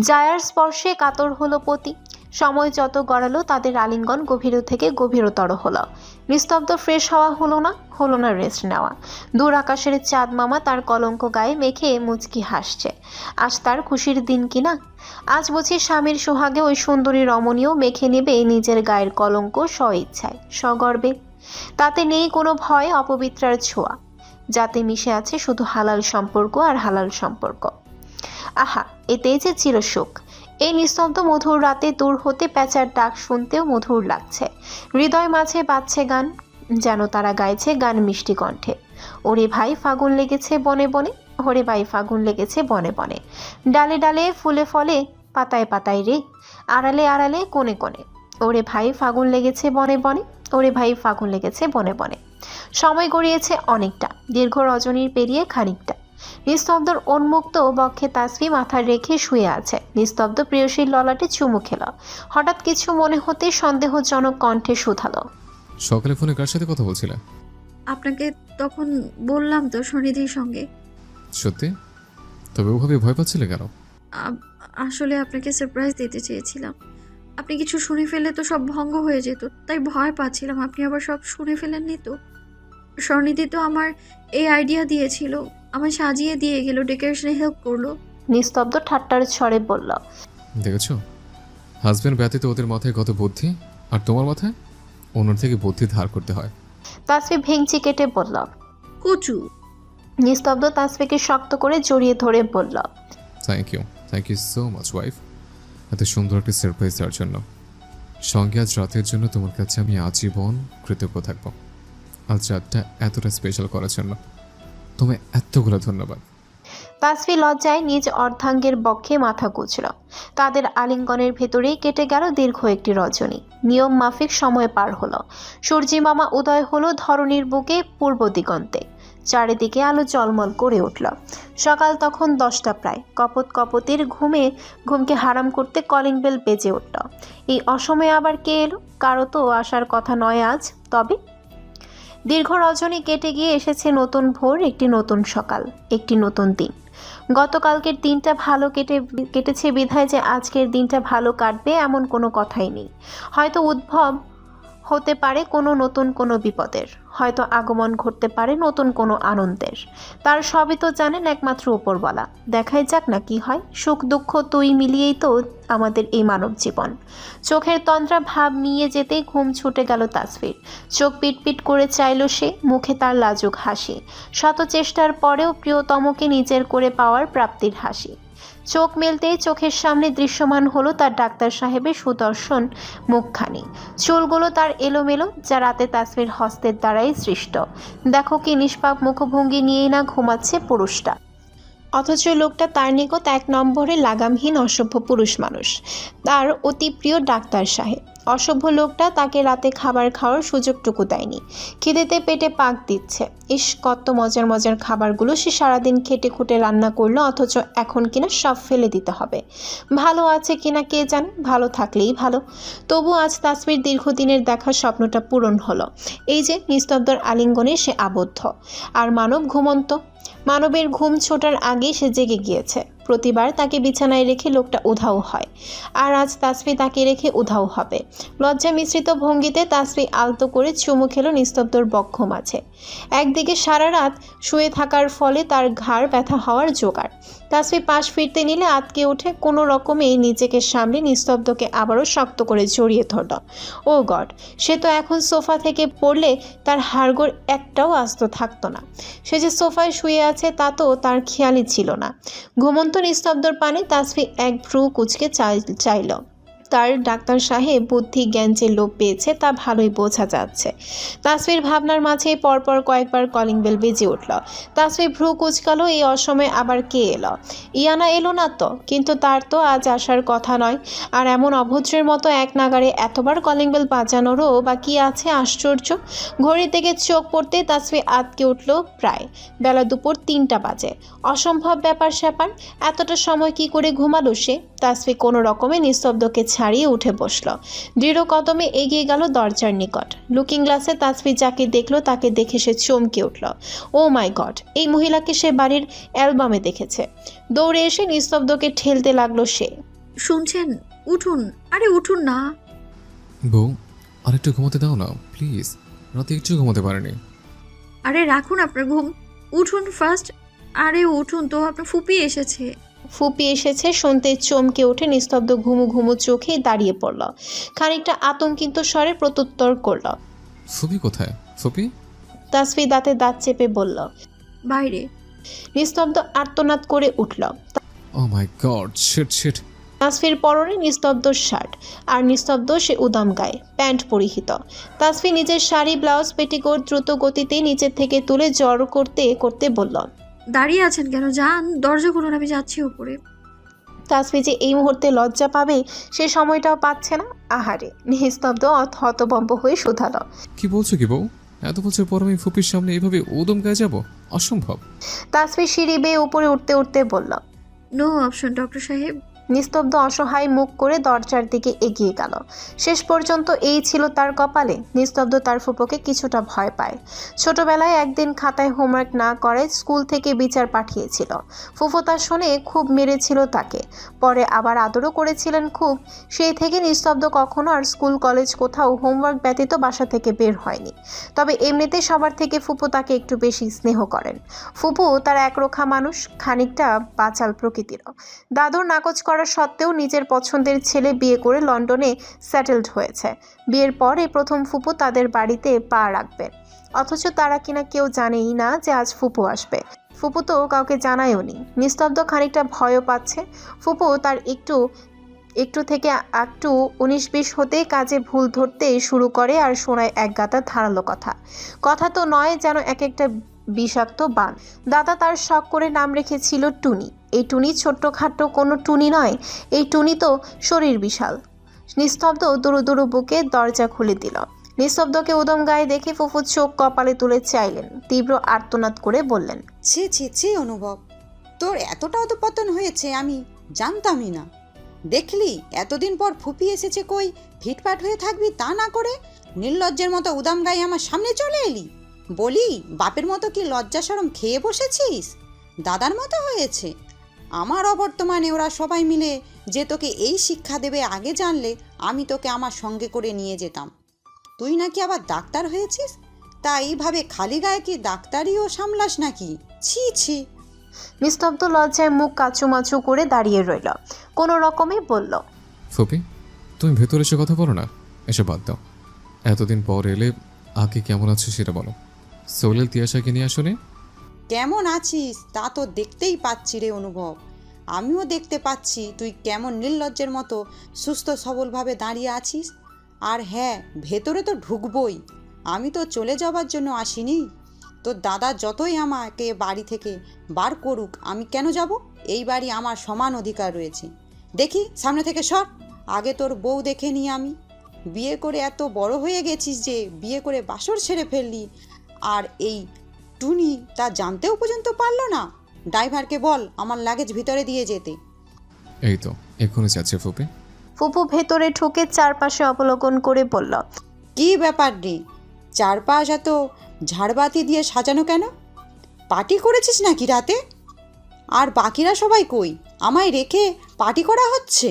জায়ার স্পর্শে কাতর হলো পতি। সময় যত গড়ালো তাদের আলিঙ্গন গভীর থেকে গভীরতর হলো। নিস্তব্ধ ফ্রেশ হওয়া হলো না রেস্ট নেওয়া। দূর আকাশের চাঁদ মামা তার কলঙ্ক গায়ে মেখে মুচকি হাসছে। আজ তার খুশির দিন কিনা। আজ বুঝি স্বামীর সোহাগে ওই সুন্দরী রমণীও মেখে নেবে নিজের গায়ের কলঙ্ক স্বইচ্ছায়, সগর্বে। তাতে নেই কোনো ভয় অপবিত্রার ছোঁয়া, যাতে মিশে আছে শুধু হালাল সম্পর্ক আর হালাল সম্পর্ক। আহা, এতেই যে চিরসুখ। এই নিস্তব্ধ মধুর রাতে দূর হতে প্যাঁচার ডাক শুনতেও মধুর লাগছে। হৃদয় মাঝে বাজছে গান, যেন তারা গাইছে গান মিষ্টি কণ্ঠে। ওরে ভাই ফাগুন লেগেছে বনে বনে, ওরে ভাই ফাগুন লেগেছে বনে বনে, ডালে ডালে ফুলে ফলে পাতায় পাতায় রে, আড়ালে আড়ালে কোণে কোণে, ওরে ভাই ফাগুন লেগেছে বনে বনে, ওরে ভাই ফাগুন লেগেছে বনে বনে। সময় গড়িয়েছে অনেকটা, দীর্ঘ রজনীর পেরিয়ে খানিকটা। নিস্তব্ধর উন্মুক্ত বক্ষে তাসফি মাথা রেখে শুয়ে আছে। নিস্তব্ধ প্রেয়সীর ললাটে চুমু খেল। হঠাৎ কিছু মনে হতে সন্দেহজনক কণ্ঠে শুধালো, সকালে ফোনে কার সাথে কথা বলছিলে? আপনাকে তখন বললাম তো, স্বনিধির সঙ্গে। সত্যি? তবে ওভাবে ভয় পাচ্ছিলে কেন? আসলে আপনাকে সারপ্রাইজ দিতে চেয়েছিলাম। আপনি কিছু শুনে ফেললে তো সব ভঙ্গ হয়ে যেত, তাই ভয় পাচ্ছিলাম আপনি আবার সব শুনে ফেলেননি তো। স্বর্ণিধি তো আমার এই আইডিয়া দিয়েছিল, আমার সাজিয়ে দিয়ে গেল, ডেকোরেশনে হেল্প করলো। নিস্তব্ধ ঠাট্টার ছড়ে বলল, দেখেছো হাজবেন্ড ব্যতীত ওদের মাথায় কত বুদ্ধি, আর তোমার মাথায় অন্যের থেকে বুদ্ধি ধার করতে হয়। তাসফি ভেঙচি কেটে বলল। কচু। নিস্তব্ধ তাসফিকে শক্ত করে জড়িয়ে ধরে বলল, thank you so much wife, এত সুন্দর একটা সারপ্রাইজ দেওয়ার জন্য। সঙ্গে আজ রাতের জন্য তোমার কাছে আমি আজীবন কৃতজ্ঞ থাকবো। আজ রাতটা এতটা স্পেশাল করার জন্য তোমায় এতগুলো ধন্যবাদ। তাসফি লজ্জায় নিজ অর্ধাঙ্গের বক্ষে মাথা গুঁজল। তাদের আলিঙ্গনের ভেতরেই কেটে গেল দীর্ঘ একটি রজনী। নিয়ম মাফিক সময় পার হলো। সূর্যিমামা উদয় হলো ধরণীর বুকে পূর্ব দিগন্তে। চারিদিকে আলো জলমল করে উঠল। সকাল তখন 10টা প্রায়। কপত কপতির ঘুমকে হারাম করতে কলিং বেল বেজে উঠল। এই অসময়ে আবার কে এলো? কারো তো আসার কথা নয় আজ। তবে দীর্ঘ রজনী কেটে গিয়ে এসেছে নতুন ভোর, একটি নতুন সকাল, একটি নতুন দিন। গতকালকের দিনটা ভালো কেটেছে বিধায় যে আজকের দিনটা ভালো কাটবে এমন কোনো কথাই নেই। হয়তো উদ্ভব হতে পারে কোনো নতুন কোনো বিপদের, হয়তো আগমন ঘটতে পারে নতুন কোনো আনন্দের। তার সবই তো জানেন একমাত্র উপরওয়ালা। দেখাই যাক না কি হয়। সুখ দুঃখ তুই মিলিয়েই তো আমাদের এই মানব জীবন। চোখের তন্দ্রা ভাব নিয়ে যেতেই ঘুম ছুটে গেল তাসফির। চোখ পিটপিট করে চাইল সে, মুখে তার লাজুক হাসি। শত চেষ্টার পরেও প্রিয়তমকে নিজের করে পাওয়ার প্রাপ্তির হাসি। চোখ মেলতেই চোখের সামনে দৃশ্যমান হলো তার ডাক্তার সাহেবের সুদর্শন মুখখানি। চুলগুলো তার এলোমেলো, যা রাতে তাসফির হস্তের দ্বারাই সৃষ্ট। দেখো কি নিষ্পাপ মুখভঙ্গি নিয়েই না ঘুমাচ্ছে পুরুষটা, অথচ লোকটা তার নিকট 1 নম্বরে লাগামহীন অসভ্য পুরুষ মানুষ, তার অতি প্রিয় ডাক্তার সাহেব। অসভ্য লোকটা তাকে রাতে খাবার খাওয়ার সুযোগটুকু দেয়নি। খিদেতে পেটে পাক দিচ্ছে। ইস, কত মজার মজার খাবারগুলো সে সারাদিন খেটে খুঁটে রান্না করলো, অথচ এখন কিনা সব ফেলে দিতে হবে। ভালো আছে কিনা কে জানে, ভালো থাকলেই ভালো। তবু আজ তাসফির দীর্ঘদিনের দেখা স্বপ্নটা পূরণ হলো। এই যে নিস্তব্ধর আলিঙ্গনে সে আবদ্ধ, আর মানব ঘুমন্ত। মানবের ঘুম ছোটার আগেই সে জেগে গিয়েছে। প্রতিবার তাকে বিছানায় রেখে লোকটা উধাও হয়, আর আজ তাসফি তাকে রেখে উধাও হবে। লজ্জা মিশ্রিত ভঙ্গিতে তাসফি আলতো করে চুমু খেলো নিস্তব্ধর বক্ষ মাঝে। একদিকে সারা রাত শুয়ে থাকার ফলে তার ঘাড় ব্যথা হওয়ার জোগাড়। তাসফি পাশ ফিরতে নিলে আটকে উঠে কোনো রকমে নিজেকে সামলে নিস্তব্ধকে আবারও শক্ত করে জড়িয়ে ধরল। ও গড, সে তো এখন সোফা থেকে পড়লে তার হাড়গোড় একটাও আস্ত থাকতো না। সে যে সোফায় শুয়ে আছে তা তো তার খেয়ালই ছিল না। ঘুমন্ত নিস্তব্ধর পানে তাসফি এক ভ্রু কুঁচকে চাইল। তার ডাক্তার সাহেব বুদ্ধি জ্ঞান যে লোপ পেয়েছে তা ভালোই বোঝা যাচ্ছে। তাসফির ভাবনার মাঝে পরপর কয়েকবার কলিং বেল বেজে উঠল। তাসফি ভ্রু কুচকালো। এই অসময়ে আবার কে এলো? ইয়ানা এলো না তো, কিন্তু তার তো আজ আসার কথা নয়। আর এমন অভদ্রের মতো এক নাগাড়ে এতবার কলিং বেল বাজানোরও বা কি আছে আশ্চর্য। ঘড়ির দিকে চোখ পড়তে তাসফি আটকে উঠল। প্রায় বেলা দুপুর 3টা বাজে। অসম্ভব ব্যাপার স্যাপার, এতটা সময় কি করে ঘুমালো সে? তাসফি কোনো রকমে নিস্তব্ধকে ছাড়িয়ে উঠে বসল। দৃঢ় কদমে এগিয়ে গেল দরজার নিকট। লুকিং গ্লাসে তাসফি যাকে দেখলো তাকে দেখে সে চমকে উঠল। ও মাই গড, এই মহিলাকে সে বাড়ির অ্যালবামে দেখেছে। দৌড়ে এসে নিস্তব্ধকে ঠেলতে লাগলো সে। শুনছেন? উঠুন, আরে উঠুন না। বউ, আরেকটু ঘুমোতে দাও না প্লিজ, রাতে একটু ঘুমোতে পারেনি। আরে রাখুন আপনার ঘুম, উঠুন ফার্স্ট। আরে উঠুন তো, আপনার ফুপি এসেছে। ফুপি এসেছে শুনতে চমকে উঠে নিস্তব্ধ ঘুমু ঘুমু চোখে দাঁড়িয়ে পড়ল। খানিকটা আতঙ্কিত স্বরে প্রত্যুত্তর করল। ফুপি কোথায়? ফুপি? তাসফি দাঁতে দাঁত চেপে বলল, বাইরে। নিস্তব্ধ আর্তনাদ করে উঠল। ও মাই গড, শিট। তাসফির পরনে নিস্তব্ধ শার্ট, আর নিস্তব্ধ সে উদাম গায়ে প্যান্ট পরিহিত। তাসফি নিজের শাড়ি ব্লাউজ পেটিকোট দ্রুত গতিতে নিচের থেকে তুলে জড়ো করতে করতে বলল, দাঁড়িয়ে আছেন কেন? যান, দরজা খুলুন, আমি যাচ্ছি উপরে। তাসফি যে এই মুহূর্তে লজ্জা পাবে সে সময়টাও পাচ্ছে না। আহারে, নিস্তব্ধ হতভম্ব হয়ে শুধালো, কি বলছো কি বউ? এত বছর পর আমি ফুপির সামনে এইভাবে উদম গায়ে যাব? অসম্ভব। তাসফি সিঁড়ি বেয়ে উপরে উঠতে উঠতে বলল, নো অপশন ডক্টর সাহেব, নিস্তব্ধ অসহায় মুখ করে দরজার দিকে এগিয়ে গেল। শেষ পর্যন্ত এই ছিল তার কপালে। নিস্তব্ধ তার ফুপুকে কিছুটা ভয় পায়। ছোটবেলায় একদিন খাতায় হোমওয়ার্ক না করে স্কুল থেকে বিচার পাঠিয়েছিল। ফুফু তা শুনে খুব মেরেছিল তাকে, পরে আবার আদরও করেছিলেন খুব। সেই থেকে নিস্তব্ধ কখনো আর স্কুল কলেজ কোথাও হোমওয়ার্ক ব্যতীত বাসা থেকে বের হয়নি। তবে এমনিতে সবার থেকে ফুপু তাকে একটু বেশি স্নেহ করেন। ফুপু তার একরোখা মানুষ, খানিকটা বাচাল প্রকৃতিরও। দাদুর নাকচ করা সত্ত্বেও নিজের পছন্দের ছেলে বিয়ে করে লন্ডনে সেটেলড হয়েছে। বিয়ের পর এই প্রথম ফুপু তাদের বাড়িতে পা রাখবেন, অথচ তারা কিনা কেউ জানেই না যে আজ ফুপু আসবে। ফুপু তো কাউকে জানায়ও নি। নিস্তব্ধ খানিকটা ভয়ও পাচ্ছে। ফুপু তার একটু থেকে একটু 19-20 হতে কাজে ভুল ধরতে শুরু করে আর শোনায় এক গাদা ধারালো কথা তো নয়, যেন এক একটা বিষাক্ত বান। দাদা তার শখ করে নাম রেখেছিল টুনি। এই টুনি ছোট্টখাট্ট কোনো টুনি নয়, এই টুনি তো শরীর বিশাল। নিস্তব্ধ দুরু দুরু বুকে দরজা খুলে দিল। নিস্তব্ধকে উদম গায়ে দেখে ফুফু চোখ কপালে তুলে চাইলেন, তীব্র আর্তনাদ করে বললেন, ছি ছি ছি অনুভব, তোর এতটা অধপতন হয়েছে আমি জানতামই না। দেখলি এতদিন পর ফুপি এসেছে, কই ফিটফাট হয়ে থাকবি তা না করে নির্লজ্জের মতো উদাম গায়ে আমার সামনে চলে এলি। বলি বাপের মতো কি লজ্জা শরম খেয়ে বসেছিস? দাদার মতো হয়েছে। আমার অবর্তমানে ওরা সবাই মিলে যে তোকে এই শিক্ষা দেবে, আগে জানলে আমি তোকে আমার সঙ্গে করে নিয়ে যেতাম। তুই নাকি আবার ডাক্তার হয়েছিস, তা এইভাবে খালি গায়ে কি ডাক্তারিও সামলাস নাকি? ছি ছি। নিস্তব্ধ লজ্জায় মুখ কাচুমাচু করে দাঁড়িয়ে রইল। কোনো রকমে বলল, ফুপি, তুমি ভেতরে এসে কথা বলো না, এসে বাদ দাও। এতদিন পর এলে আগে কেমন আছো সেটা বলো। সোহেল তিয়াশাকে নিয়ে আসো নি? কেমন আছিস তা তো দেখতেই পাচ্ছি রে অনুভব। আমিও দেখতে পাচ্ছি তুই কেমন নির্লজ্জের মতো সুস্থ সবলভাবে দাঁড়িয়ে আছিস। আর হ্যাঁ, ভেতরে তো ঢুকবই। আমি তো চলে যাবার জন্য আসিনি। তোর দাদা যতই আমাকে বাড়ি থেকে বার করুক, আমি কেন যাব? এই বাড়ি আমার সমান অধিকার রয়েছে। দেখি সামনে থেকে সর, আগে তোর বউ দেখে নিই আমি। বিয়ে করে এত বড় হয়ে গেছিস যে বিয়ে করে বাসর ছেড়ে ফেললি, আর এই টুনি তা জানতেও পর্যন্ত পারলো না। ড্রাইভারকে বল আমার লাগেজ ভিতরে দিয়ে যেতে। এই তো এক্ষুনি যাচ্ছে ফুপি। ফুপু ভেতরে ঢুকে চারপাশে অবলোকন করে বলল, কি ব্যাপার রে, চারপাশ এত ঝাড়বাতি দিয়ে সাজানো কেন? পার্টি করেছিস নাকি রাতে? আর বাকিরা সবাই কই? আমায় রেখে পার্টি করা হচ্ছে?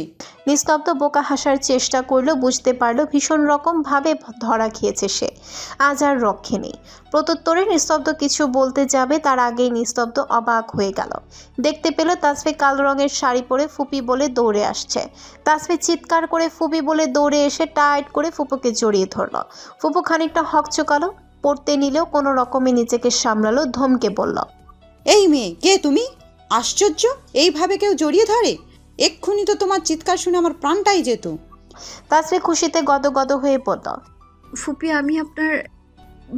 নিস্তব্ধ বোকা হাসার চেষ্টা করলো, বুঝতে পারলো ভীষণ রকম ভাবে ধরা খেয়েছে সে। আজ আর রক্ষে নেই। প্রত্যুত্তরে নিস্তব্ধ কিছু বলতে যাবে তার আগেই নিস্তব্ধ অবাক হয়ে গেল। দেখতে পেল তাসফি কালো রঙের শাড়ি পরে ফুপি বলে দৌড়ে আসছে। তাসফি চিৎকার করে ফুপি বলে দৌড়ে এসে টাইট করে ফুপুকে জড়িয়ে ধরল। ফুপু খানিকটা হকচকালো, পড়তে নিলেও কোনো রকমে নিজেকে সামলালো, ধমকে বলল, এই মেয়ে, কে তুমি? আশ্চর্য, এইভাবে কেউ জড়িয়ে ধরে? এক্ষুনি তো তোমার চিৎকার শুনে আমার প্রাণটাই যেত। তাসফি খুশিতে গদগদ হয়ে পড়ল, ফুপি, আমি আপনার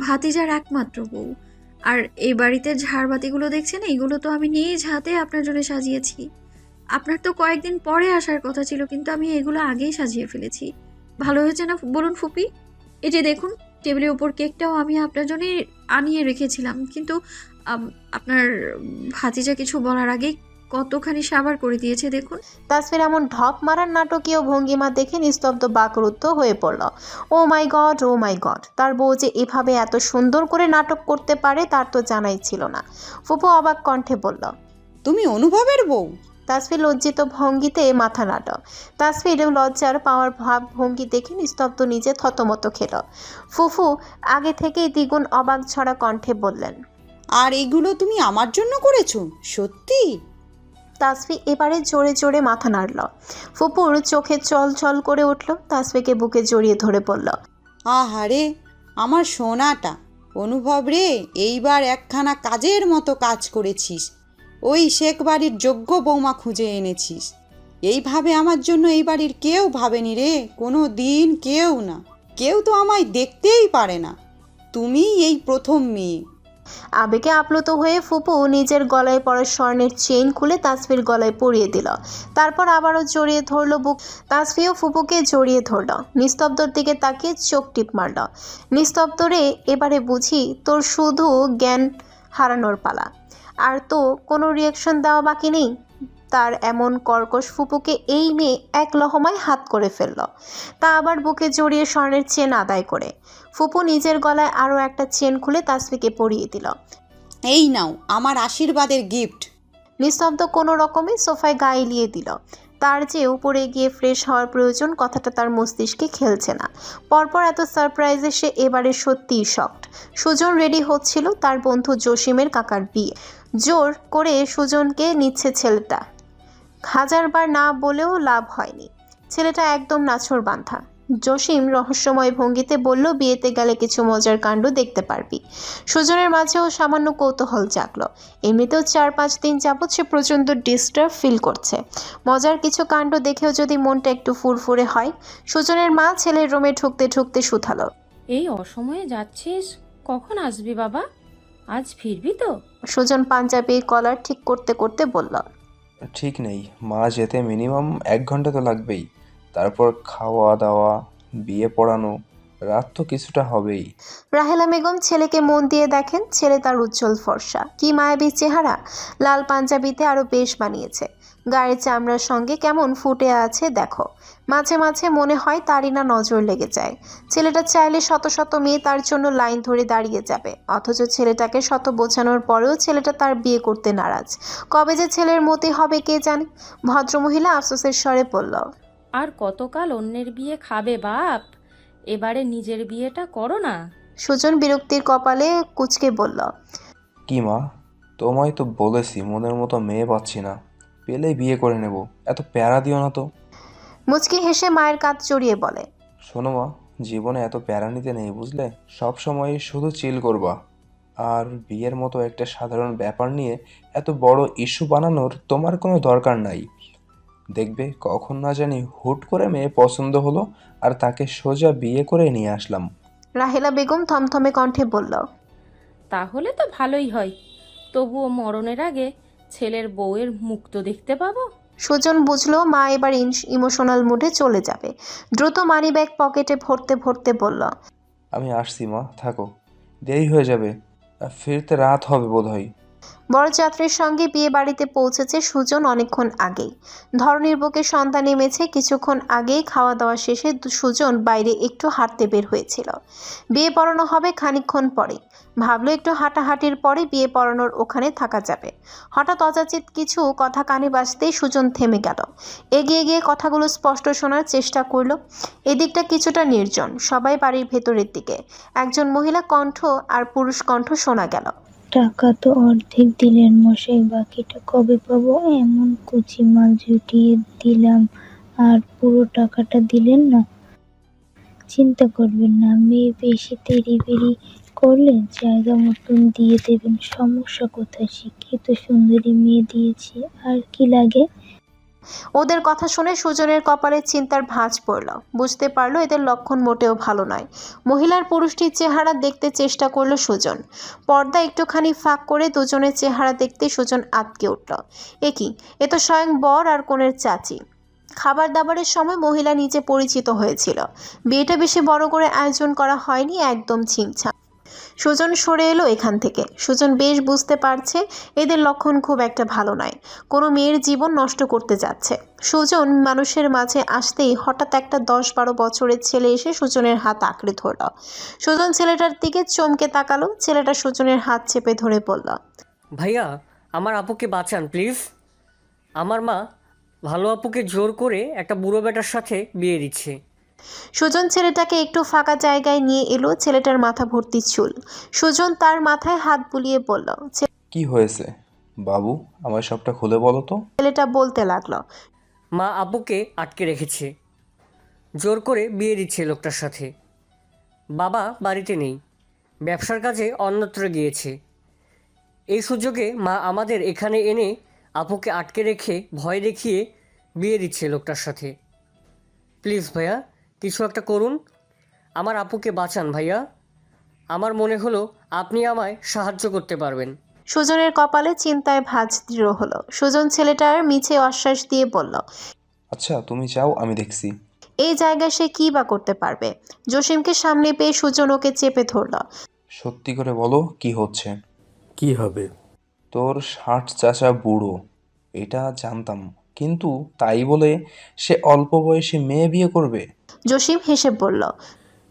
ভাতিজার একমাত্র বউ। আর এই বাড়িতে ঝাড়বাতিগুলো দেখছেন, এইগুলো তো আমি নিজ হাতে আপনার জন্য সাজিয়েছি। আপনার তো কয়েকদিন পরে আসার কথা ছিল, কিন্তু আমি এগুলো আগেই সাজিয়ে ফেলেছি। ভালো হয়েছে না বলুন ফুপি? এই যে দেখুন, টেবিলের উপর কেকটাও আমি আপনার জন্য আনিয়ে রেখেছিলাম, কিন্তু আপনার ভাতিজা কিছু বলার আগেই কতখানি সাবার করে দিয়েছে দেখুন। তাসফির এমন ঢপ মারার নাটকীয় ভঙ্গিমা দেখে নিস্তব্ধ বাকরুদ্ধ হয়ে পড়ল। ও মাই গড, ও মাই গড, তার বউ যে এভাবে এত সুন্দর করে নাটক করতে পারে তার তো জানাই ছিল না। ফুপু অবাক কণ্ঠে বলল, তুমি অনুভবের বউ? তাসফির লজ্জিত ভঙ্গিতে মাথা নাড়ল। তাসফির লজ্জার পাওয়ার ভাব ভঙ্গি দেখে নিস্তব্ধ নিজে থতমত খেল। ফুফু আগে থেকেই দ্বিগুণ অবাক ছড়া কণ্ঠে বললেন, আর এইগুলো তুমি আমার জন্য করেছো? সত্যি? তাসফি এবারে জোরে জোরে মাথা নাড়ল। ফুপুর চোখে চল চল করে উঠল। তাসফিকে বুকে জড়িয়ে ধরে বলল, আহারে আমার সোনাটা, অনুভব রে, এইবার একখানা কাজের মতো কাজ করেছিস। ওই শেখ বাড়ির যোগ্য বৌমা খুঁজে এনেছিস। এইভাবে আমার জন্য এই বাড়ির কেউ ভাবেনি রে, কোনো দিন কেউ না। কেউ তো আমায় দেখতেই পারে না। তুমি এই প্রথম মেয়ে। আবেগে আপ্লুত হয়ে ফুপু নিজের গলায় পরা স্বর্ণের চেইন খুলে তাসফির গলায় পরিয়ে দিল। তারপর আবারও জড়িয়ে ধরল বুক। তাসফিও ফুপুকে জড়িয়ে ধরল। নিস্তব্ধর দিকে তাকিয়ে চোখ টিপ মারল। নিস্তব্ধ রে, এবারে বুঝি তোর শুধু জ্ঞান হারানোর পালা, আর তো কোনো রিয়াকশন দেওয়া বাকি নেই। তার এমন কর্কশ ফুপুকে এই মেয়ে এক লহমায় হাত করে ফেলল, তা আবার বুকে জড়িয়ে স্বর্ণের চেন আদায় করে। ফুপু নিজের গলায় আরও একটা চেন খুলে তাসফিকে পরিয়ে দিল। এই নাও আমার আশীর্বাদের গিফট। নিস্তব্ধ কোনো রকমে সোফায় গা এলিয়ে দিল। তার যে উপরে গিয়ে ফ্রেশ হওয়ার প্রয়োজন কথাটা তার মস্তিষ্কে খেলছে না। পরপর এত সারপ্রাইজে সে এবারে সত্যিই শকড। সুজন রেডি হচ্ছিল তার বন্ধু জসিমের কাকার বিয়ে। জোর করে সুজনকে নিচ্ছে ছেলেটা। হাজারবার না বলেও লাভ হয়নি, ছেলেটা একদম নাছোড়বান্ধা। জসিম রহস্যময় ভঙ্গিতে বলল, বিয়েতে গেলে কিছু মজার কাণ্ড দেখতে পারবি। সুজনের মাঝেও সামান্য কৌতূহল জাগলো। এমনিতেও 4-5 দিন যাবৎ সে প্রচণ্ড ডিস্টার্ব ফিল করছে। মজার কিছু কাণ্ড দেখেও যদি মনটা একটু ফুরফুরে হয়। সুজনের মা ছেলের রুমে ঢুকতে ঢুকতে শুধালো, এই অসময়ে যাচ্ছিস, কখন আসবি বাবা? আজ ফিরবি তো? সুজন পাঞ্জাবি কলার ঠিক করতে করতে বলল, ঠিক নেই মা, যেতে মিনিমাম 1 ঘন্টা তো লাগবেই। তারপর খাওয়া দাওয়া, বিয়ে পড়ানো, রাত তো কিছুটা হবেই। রাহেলা বেগম ছেলেকে মন দিয়ে দেখেন। ছেলে তার উজ্জ্বল ফর্সা, কি মায়াবী চেহারা। লাল পাঞ্জাবিতে আরো বেশ মানিয়েছে। গায়ের চামড়ার সঙ্গে কেমন ফুটে আছে দেখো। মাঝে মাঝে মনে হয় তারই না নজর লেগে যায়। ছেলেটা চাইলে শত শত মেয়ে তার জন্য লাইন ধরে দাঁড়িয়ে যাবে, অথচ ছেলেটাকে শত বোঝানোর পরেও ছেলেটা তার বিয়ে করতে নারাজ। কবে যে ছেলের মতি হবে কে জানে। ভদ্রমহিলা আফসোসের স্বরে বলল, আর কতকাল অন্যের বিয়ে খাবে বাপ? এবারে নিজের বিয়েটা করো না। সুজন বিরক্তির কপালে কুঁচকে বলল, কি মা, তোমায় তো বলেছি মনের মতো মেয়ে পাচ্ছি না, পেলেই বিয়ে করে নেব, এত প্যারা দিও না তো। মুচকি হেসে মায়ের কাঁধ জড়িয়ে বলে, শোনো মা, জীবনে এত প্যারা নিতে নেই বুঝলে, সব সময় শুধু চিল করবা। আর বিয়ের মতো একটা সাধারণ ব্যাপার নিয়ে এত বড় ইস্যু বানানোর তোমার কোনো দরকার নাই। দেখবে কখন না জানি হুট করে মেয়ে পছন্দ হলো আর তাকে সোজা বিয়ে করে নিয়ে আসলাম। রাহেলা বেগম থমথমে কণ্ঠে বলল, তাহলে তো ভালোই হয়, তবুও মরণের আগে ছেলের বউয়ের মুখ তো দেখতে পাবো। সুজন বুঝলো মা এবার ইমোশনাল মুডে চলে যাবে। দ্রুত মানিব্যাগ পকেটে ভরতে ভরতে বলল, আমি আসছি মা, থাকো, দেরি হয়ে যাবে, ফিরতে রাত হবে বোধহয়। বরযাত্রীর সঙ্গে বিয়ে বাড়িতে পৌঁছেছে সুজন অনেকক্ষণ আগেই। ধরনীর বুকে সন্ধ্যা নেমেছে। কিছুক্ষণ আগেই খাওয়া দাওয়া শেষে সুজন বাইরে একটু হাঁটতে বের হয়েছিল। বিয়ে পড়ানো হবে খানিকক্ষণ পরে। ভাবলো একটু হাঁটাহাঁটির পরে বিয়ে পড়ানোর ওখানে থাকা যাবে। হঠাৎ অযাচিত কিছু কথা কানে বাজতেই সুজন থেমে গেল। এগিয়ে গিয়ে কথাগুলো স্পষ্ট শোনার চেষ্টা করলো। এদিকটা কিছুটা নির্জন, সবাই বাড়ির ভেতরের দিকে। একজন মহিলা কণ্ঠ আর পুরুষ কণ্ঠ শোনা গেল, টাকা তো অর্ধেক দিলেন মশাই, বাকিটা কবে পাবো? এমন কুচি মাল জুটিয়ে দিলাম আর পুরো টাকাটা দিলেন না। চিন্তা করবেন না, মেয়ে বেশি তেড়িবেড়ি করলে জায়গা মতন দিয়ে দেবেন। সমস্যা কোথায়? শিক্ষিত সুন্দরী মেয়ে দিয়েছি, আর কি লাগে? ওদের কথা শুনে সুজনের কপালে চিন্তার ভাঁজ পড়ল। বুঝতে পারলো এদের লক্ষণ মোটেও ভালো নয়। মহিলার পুরুষটির চেহারা দেখতে চেষ্টা করলো সুজন। পর্দা একটুখানি ফাঁক করে দুজনের চেহারা দেখতে সুজন আঁতকে উঠল। এ তো স্বয়ং বর আর কনের চাচি। খাবার দাবারের সময় মহিলা নিচে পরিচিত হয়েছিল। বিয়েটা বেশি বড় করে আয়োজন করা হয়নি, একদম ছিমছাম। সুজন সরে এলো এখান থেকে। সুজন বেশ বুঝতে পারছে এদের লক্ষণ খুব একটা ভালো নয়। কোনো মেয়ের জীবন নষ্ট করতে যাচ্ছে। সুজন মানুষের মাঝে আসতেই হঠাৎ একটা 10-12 বছরের ছেলে এসে সুজনের হাত আঁকড়ে ধরল। সুজন ছেলেটার দিকে চমকে তাকালো। ছেলেটা সুজনের হাত চেপে ধরে বলল, ভাইয়া, আমার আপুকে বাঁচান প্লিজ। আমার মা ভালো আপুকে জোর করে একটা বুড়ো বেটার সাথে বিয়ে দিচ্ছে। সুজন ছেলেটাকে একটু ফাঁকা জায়গায় নিয়ে এলো। ছেলেটার মাথা ভর্তি চুল। সুজন তার মাথায় হাত বুলিয়ে বলল, কি হয়েছে বাবু, আমার সবটা খুলে বলো তো। ছেলেটা বলতে লাগলো, মা আপুকে আটকে রেখেছে, জোর করে বিয়ে দিচ্ছে লোকটার সাথে। বাবা বাড়িতে নেই, ব্যবসার কাজে অন্যত্র গিয়েছে। এই সুযোগে মা আমাদের এখানে এনে আপুকে আটকে রেখে ভয় দেখিয়ে বিয়ে দিচ্ছে লোকটার সাথে। প্লিজ ভাইয়া, কিছু একটা করুন, আমার আপুকে বাঁচান ভাইয়া। আমার মনে হলো আপনি আমায় সাহায্য করতে পারবেন। সুজনের কপালে চিন্তায় ভাঁজ দৃঢ় হলো। সুজন ছেলেটার মিছে আশ্বাস দিয়ে বলল, আচ্ছা তুমি যাও, আমি দেখছি। এই জায়গায় সে কি বা করতে পারবে। জসিমকে সামনে পেয়ে সুজন ওকে চেপে ধরল। সত্যি করে বলো কি হচ্ছে। কি হবে? তোর 60 চাচা বুড়ো, এটা জানতাম, কিন্তু তাই বলে সে অল্প বয়সী মেয়ে বিয়ে করবে? জসিম হেসে বলল,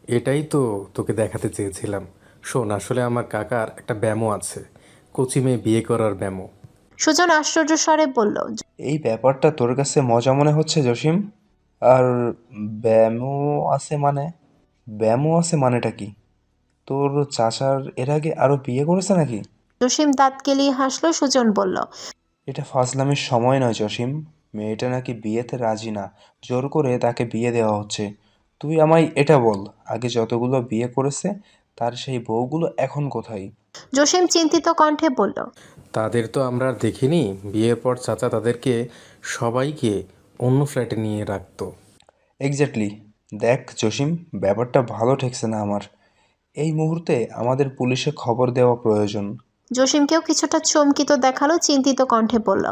এটাই তো তোকে দেখাতে চেয়েছিলাম। শোন, আসলে আমার কাকার একটা ব্যামো আছে, কচি মেয়ে বিয়ে করার ব্যামো। সুজন আশ্চর্য স্বরে বলল, এই ব্যাপারটা তোর কাছে মজা মনে হচ্ছে জসিম? আর ব্যামো আছে মানে? ব্যামো আছে মানেটা কি? তোর চাচার এর আগে আরো বিয়ে করেছে নাকি? জসিম দাঁত কেলিয়ে হাসলো। সুজন বলল, এটা ফাজলামির সময় নয় জসিম। মেয়েটা নাকি বিয়েতে রাজি না, জোর করে তাকে বিয়ে দেওয়া হচ্ছে। তুই আমায় এটা বল, আগে যতগুলো বিয়ে করেছে তার সেই বউগুলো এখন কোথায়? জসিম চিন্তিত কণ্ঠে বলল, তাদের তো আমরা আর দেখিনি। বিয়ের পর চাচা তাদেরকে সবাইকে অন্য ফ্ল্যাটে নিয়ে রাখতো। এক্স্যাক্টলি। দেখ জসিম, ব্যাপারটা ভালো ঠেকছে না আমার। এই মুহূর্তে আমাদের পুলিশে খবর দেওয়া প্রয়োজন। জসিমকেও কিছুটা চমকিত দেখালো। চিন্তিত কণ্ঠে বলল,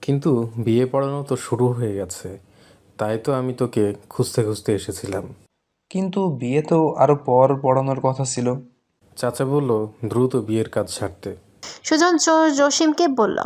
কিন্তু বিয়ে পড়ানো তো শুরু হয়ে গেছে, তাই তো আমি তোকে খুঁজতে খুঁজতে এসেছিলাম। কিন্তু বিয়ে তো আরো পর পড়ানোর কথা ছিল। চাচা বলল দ্রুত বিয়ের কাজ সারতে। সুজন জসিমকে বলল,